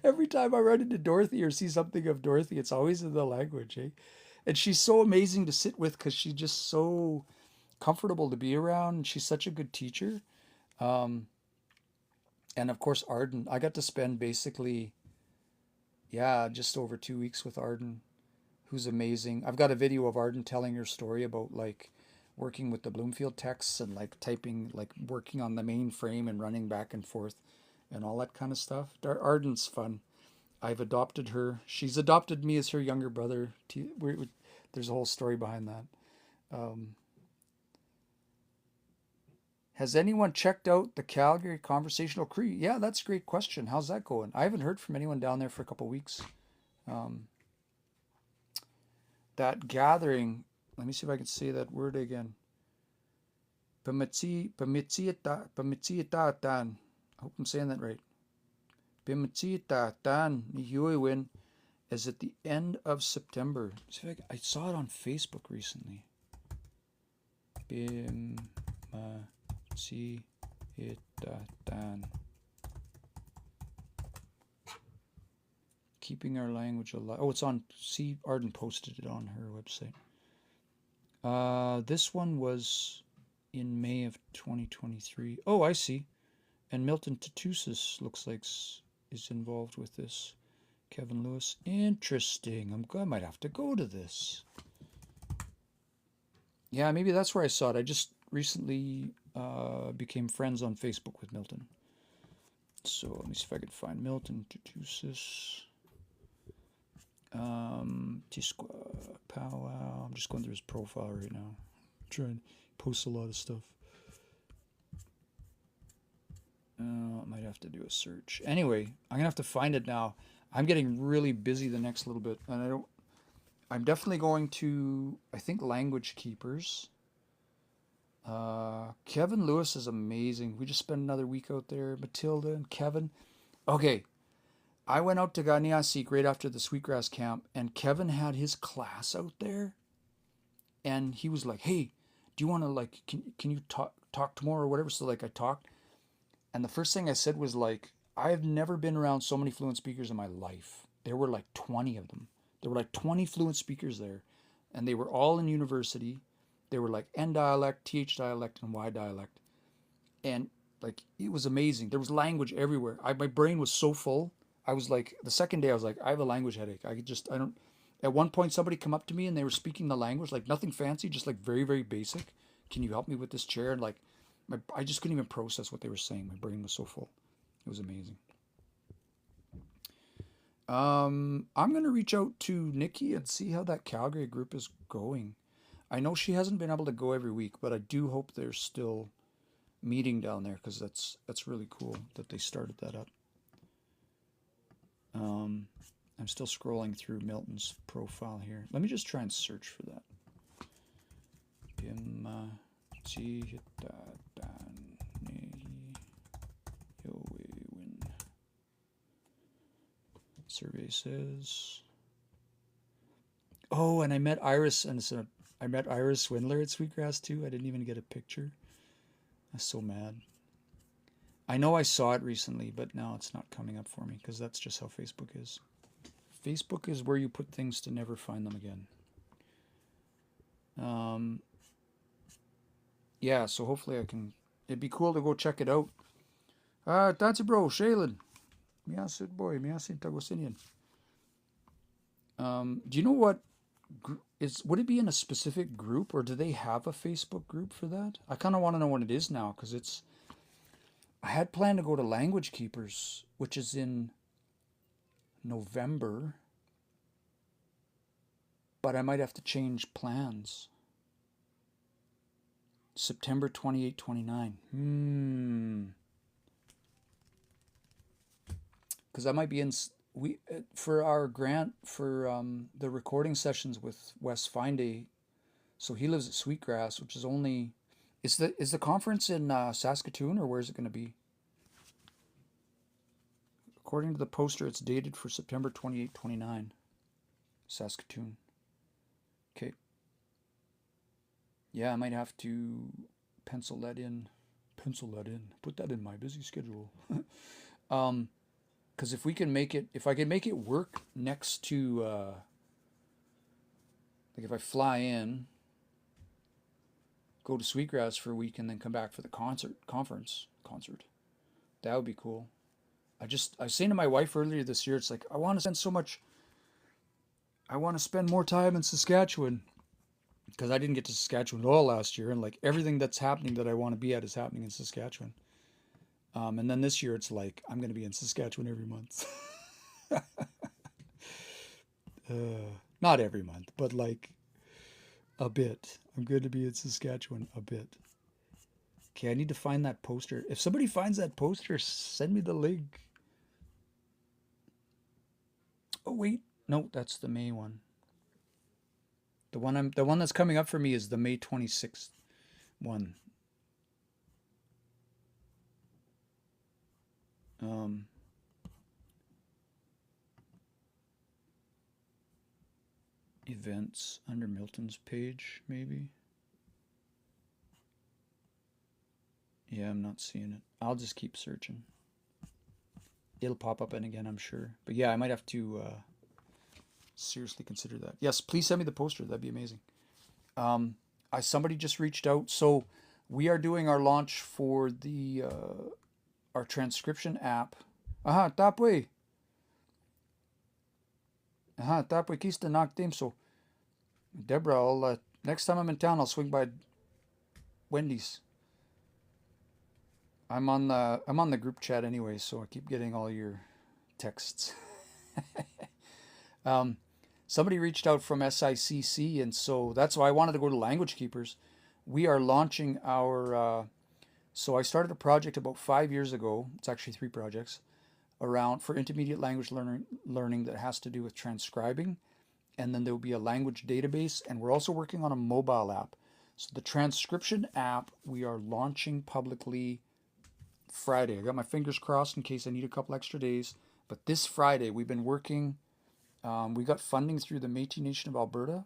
Every time I run into Dorothy or see something of Dorothy, it's always in the language, eh? And she's so amazing to sit with because she's just so comfortable to be around. And she's such a good teacher. Um, and of course, Arden. I got to spend basically, yeah, just over 2 weeks with Arden, who's amazing. I've got a video of Arden telling her story about like working with the Bloomfield texts and like typing, like working on the mainframe and running back and forth and all that kind of stuff. Arden's fun. I've adopted her. She's adopted me as her younger brother. There's a whole story behind that. Um, has anyone checked out the Calgary Conversational Cree? Yeah, that's a great question. How's that going? I haven't heard from anyone down there for a couple of weeks. Um, that gathering, let me see if I can say that word again. Pamitsiatan. I hope I'm saying that right. Pamitsiatan Nihuiwin is at the end of September. See if I saw it on Facebook recently. Pamitsiatan. Keeping our language alive. Oh, it's on. See, Arden posted it on her website. This one was in May of 2023. Oh, I see. And Milton Tatusis looks like is involved with this. Kevin Lewis. Interesting. I might have to go to this. Yeah, maybe that's where I saw it. I just recently became friends on Facebook with Milton. So let me see if I can find Milton Tatusis. Tisqua Powwow. I'm just going through his profile right now. I'm trying to post a lot of stuff. I might have to do a search. Anyway, I'm gonna have to find it now. I'm getting really busy the next little bit, and I'm definitely going to, I think, Language Keepers. Kevin Lewis is amazing. We just spent another week out there. Matilda and Kevin. Okay, I went out to Ganiasik right after the Sweetgrass camp, and Kevin had his class out there, and he was like, "Hey, do you want to like, can you talk tomorrow or whatever?" So like I talked, and the first thing I said was like, "I've never been around so many fluent speakers in my life." There were like 20 of them. There were like 20 fluent speakers there, and they were all in university. They were like N dialect, TH dialect, and Y dialect, and like it was amazing. There was language everywhere. My brain was so full. I was like, the second day I was like, I have a language headache. I don't. At one point, somebody come up to me and they were speaking the language, like nothing fancy, just like very, very basic. Can you help me with this chair? And like, I just couldn't even process what they were saying. My brain was so full. It was amazing. I'm gonna reach out to Nikki and see how that Calgary group is going. I know she hasn't been able to go every week, but I do hope they're still meeting down there because that's really cool that they started that up. I'm still scrolling through Milton's profile here. Let me just try and search for that. Survey says. Oh, and I met Iris, and so I met Iris Swindler at Sweetgrass too. I didn't even get a picture. I'm so mad. I know I saw it recently, but now it's not coming up for me because that's just how Facebook is. Facebook is where you put things to never find them again. Yeah, so hopefully I can. It'd be cool to go check it out. That's bro, Shaylin. Miyasid boy, Miyasid Tagosinian. Do you know what would it be in a specific group, or do they have a Facebook group for that? I kind of want to know what it is now because it's. I had planned to go to Language Keepers, which is in November, but I might have to change plans. September 28, 29. Because I might be in for our grant for the recording sessions with Wes Finday. So he lives at Sweetgrass, which is only. Is the conference in Saskatoon, or where is it going to be? According to the poster, it's dated for September 28, 29. Saskatoon. Okay. Yeah, I might have to pencil that in. Put that in my busy schedule. Because if I can make it work next to, like if I fly in, go to Sweetgrass for a week, and then come back for the conference, that would be cool. I was saying to my wife earlier this year, it's like, I want to spend more time in Saskatchewan because I didn't get to Saskatchewan at all last year, and like everything that's happening that I want to be at is happening in Saskatchewan. And then this year it's like I'm going to be in Saskatchewan every month. Not every month, but like a bit. I'm going to be in Saskatchewan a bit. Okay, I need to find that poster. If somebody finds that poster, send me the link. Oh wait, no, that's the May one. The one that's coming up for me is the May 26th one. Events under Milton's page, maybe. Yeah, I'm not seeing it. I'll just keep searching. It'll pop up again, I'm sure. But yeah, I might have to seriously consider that. Yes, please send me the poster. That'd be amazing. Somebody just reached out. So We are doing our launch for the our transcription app. Aha, tapwe. Aha, tapwe kista nak so. Deborah, I'll next time I'm in town, I'll swing by Wendy's. I'm on the group chat anyway, so I keep getting all your texts. um, Somebody reached out from SICC, and so that's why I wanted to go to Language Keepers. We are launching our. So I started a project about 5 years ago. It's actually 3 projects around for intermediate language learning that has to do with transcribing, and then there will be a language database, and we're also working on a mobile app. So the transcription app we are launching publicly Friday. I got my fingers crossed in case I need a couple extra days. But this Friday, we've been working. We got funding through the Métis Nation of Alberta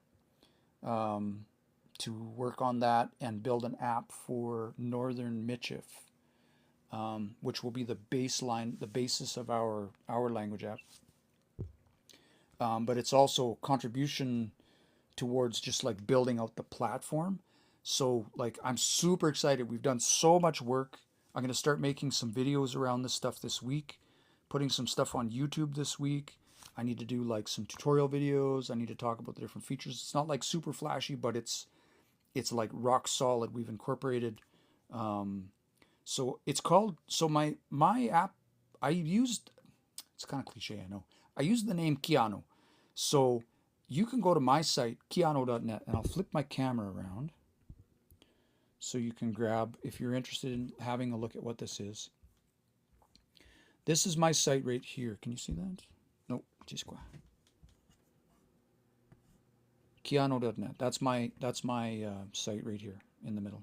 um, to work on that and build an app for Northern Michif, which will be the baseline, the basis of our language app. But it's also contribution towards just like building out the platform. So like I'm super excited. We've done so much work. I'm going to start making some videos around this stuff this week, putting some stuff on YouTube this week. I need to do like some tutorial videos. I need to talk about the different features. It's not like super flashy, but it's like rock solid. We've incorporated. So it's called. So my app. I used. It's kind of cliche, I know. I used the name Keanu. So you can go to my site keanu.net, and I'll flip my camera around so you can grab if you're interested in having a look at what this is. This is my site right here. Can you see that? No, Chisqua. Keanu.net. That's my site right here in the middle.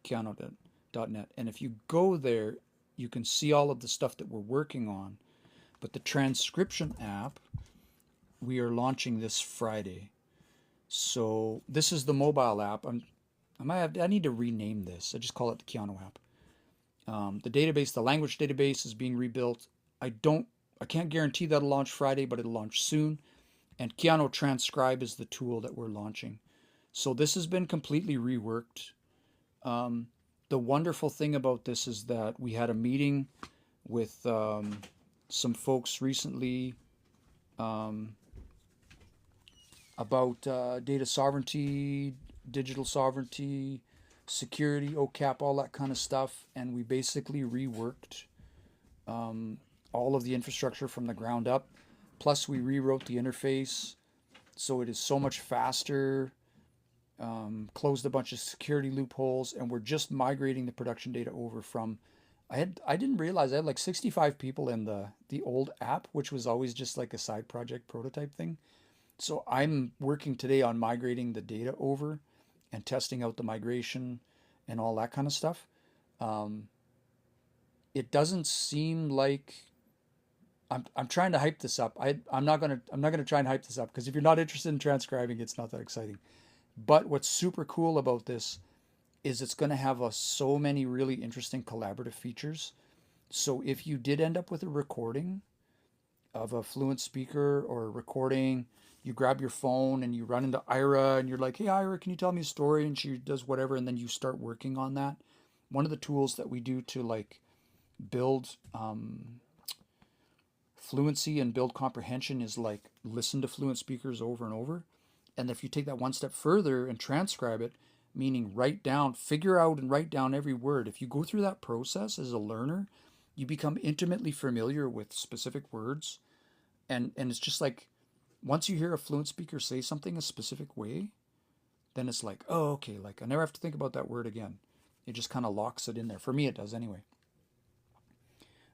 Keanu.net. And if you go there, you can see all of the stuff that we're working on. But the transcription app, we are launching this Friday. So this is the mobile app. I need to rename this. I just call it the Keanu app. The database, the language database, is being rebuilt. I can't guarantee that'll launch Friday, but it'll launch soon. And Keanu Transcribe is the tool that we're launching. So this has been completely reworked. The wonderful thing about this is that we had a meeting with some folks recently about data sovereignty, digital sovereignty, security, OCAP, all that kind of stuff. And we basically reworked all of the infrastructure from the ground up. Plus, we rewrote the interface so it is so much faster, closed a bunch of security loopholes, and we're just migrating the production data over from. I didn't realize I had like 65 people in the old app, which was always just like a side project prototype thing. So I'm working today on migrating the data over and testing out the migration and all that kind of stuff. It doesn't seem like I'm trying to hype this up. I'm not gonna try and hype this up because if you're not interested in transcribing, it's not that exciting. But what's super cool about this is it's going to have so many really interesting collaborative features. So if you did end up with a recording of a fluent speaker or a recording, you grab your phone and you run into Ira and you're like, hey, Ira, can you tell me a story? And she does whatever. And then you start working on that. One of the tools that we do to like build fluency and build comprehension is like listen to fluent speakers over and over. And if you take that one step further and transcribe it, meaning write down, figure out and write down every word. If you go through that process as a learner, you become intimately familiar with specific words. And it's just like, once you hear a fluent speaker say something a specific way, then it's like, oh, okay, like I never have to think about that word again. It just kind of locks it in there. For me, it does anyway.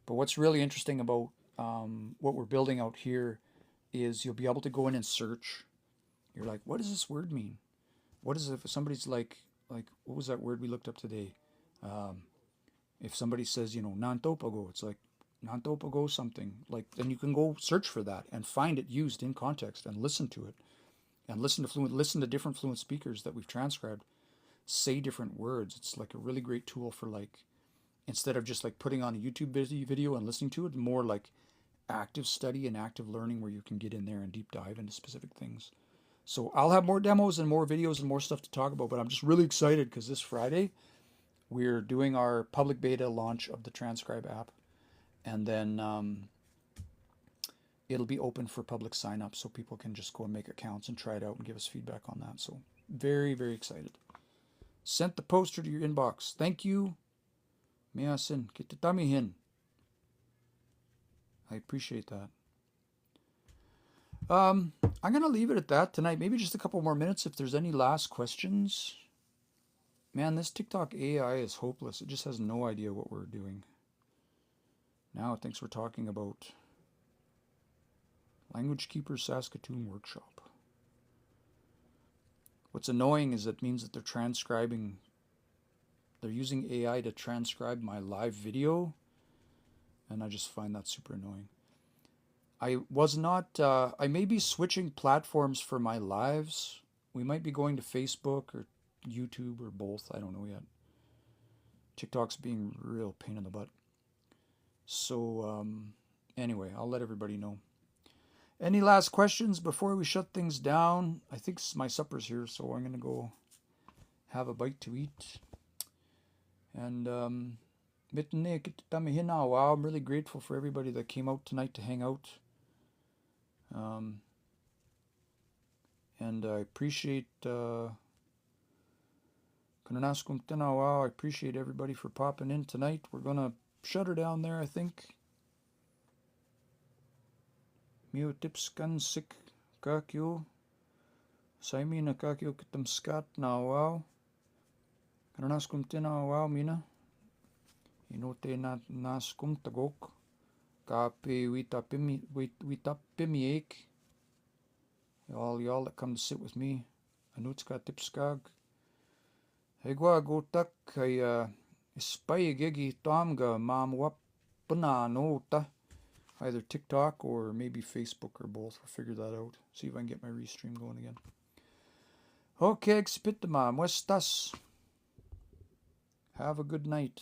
But what's really interesting about what we're building out here is you'll be able to go in and search. You're like, what does this word mean? What is it if somebody's like what was that word we looked up today? If somebody says, nantopago, it's like nantopago something. Like then you can go search for that and find it used in context and listen to it, and listen to different fluent speakers that we've transcribed say different words. It's like a really great tool for like instead of just like putting on a YouTube video and listening to it, more like active study and active learning where you can get in there and deep dive into specific things. So I'll have more demos and more videos and more stuff to talk about, but I'm just really excited because this Friday we're doing our public beta launch of the Transcribe app, and then it'll be open for public sign up, so people can just go and make accounts and try it out and give us feedback on that. So very, very excited. Sent the poster to your inbox. Thank you. Miasin, kititamihin. I appreciate that. I'm going to leave it at that tonight. Maybe just a couple more minutes if there's any last questions. Man, this TikTok AI is hopeless. It just has no idea what we're doing. Now it thinks we're talking about Language Keeper Saskatoon Workshop. What's annoying is it means that they're transcribing, they're using AI to transcribe my live video, and I just find that super annoying. I may be switching platforms for my lives. We might be going to Facebook or YouTube or both. I don't know yet. TikTok's being a real pain in the butt. So anyway, I'll let everybody know. Any last questions before we shut things down? I think my supper's here, so I'm going to go have a bite to eat. And I'm really grateful for everybody that came out tonight to hang out. And I appreciate I appreciate everybody for popping in tonight. We're going to shut her down there, I think. Mio tipskan sik kakyo. Saimi na kakyo kitam skat na wow. Kananaskum tina wow mina. Inote na naskum tagok. Kape wita pimiek. All y'all that come to sit with me. Anutska tipskag. Hegwa gotak kay ispay gigi tomga mam wap bananota. Either TikTok or maybe Facebook or both. I'll figure that out. See if I can get my restream going again. Okay, spit the mom. Westas. Have a good night.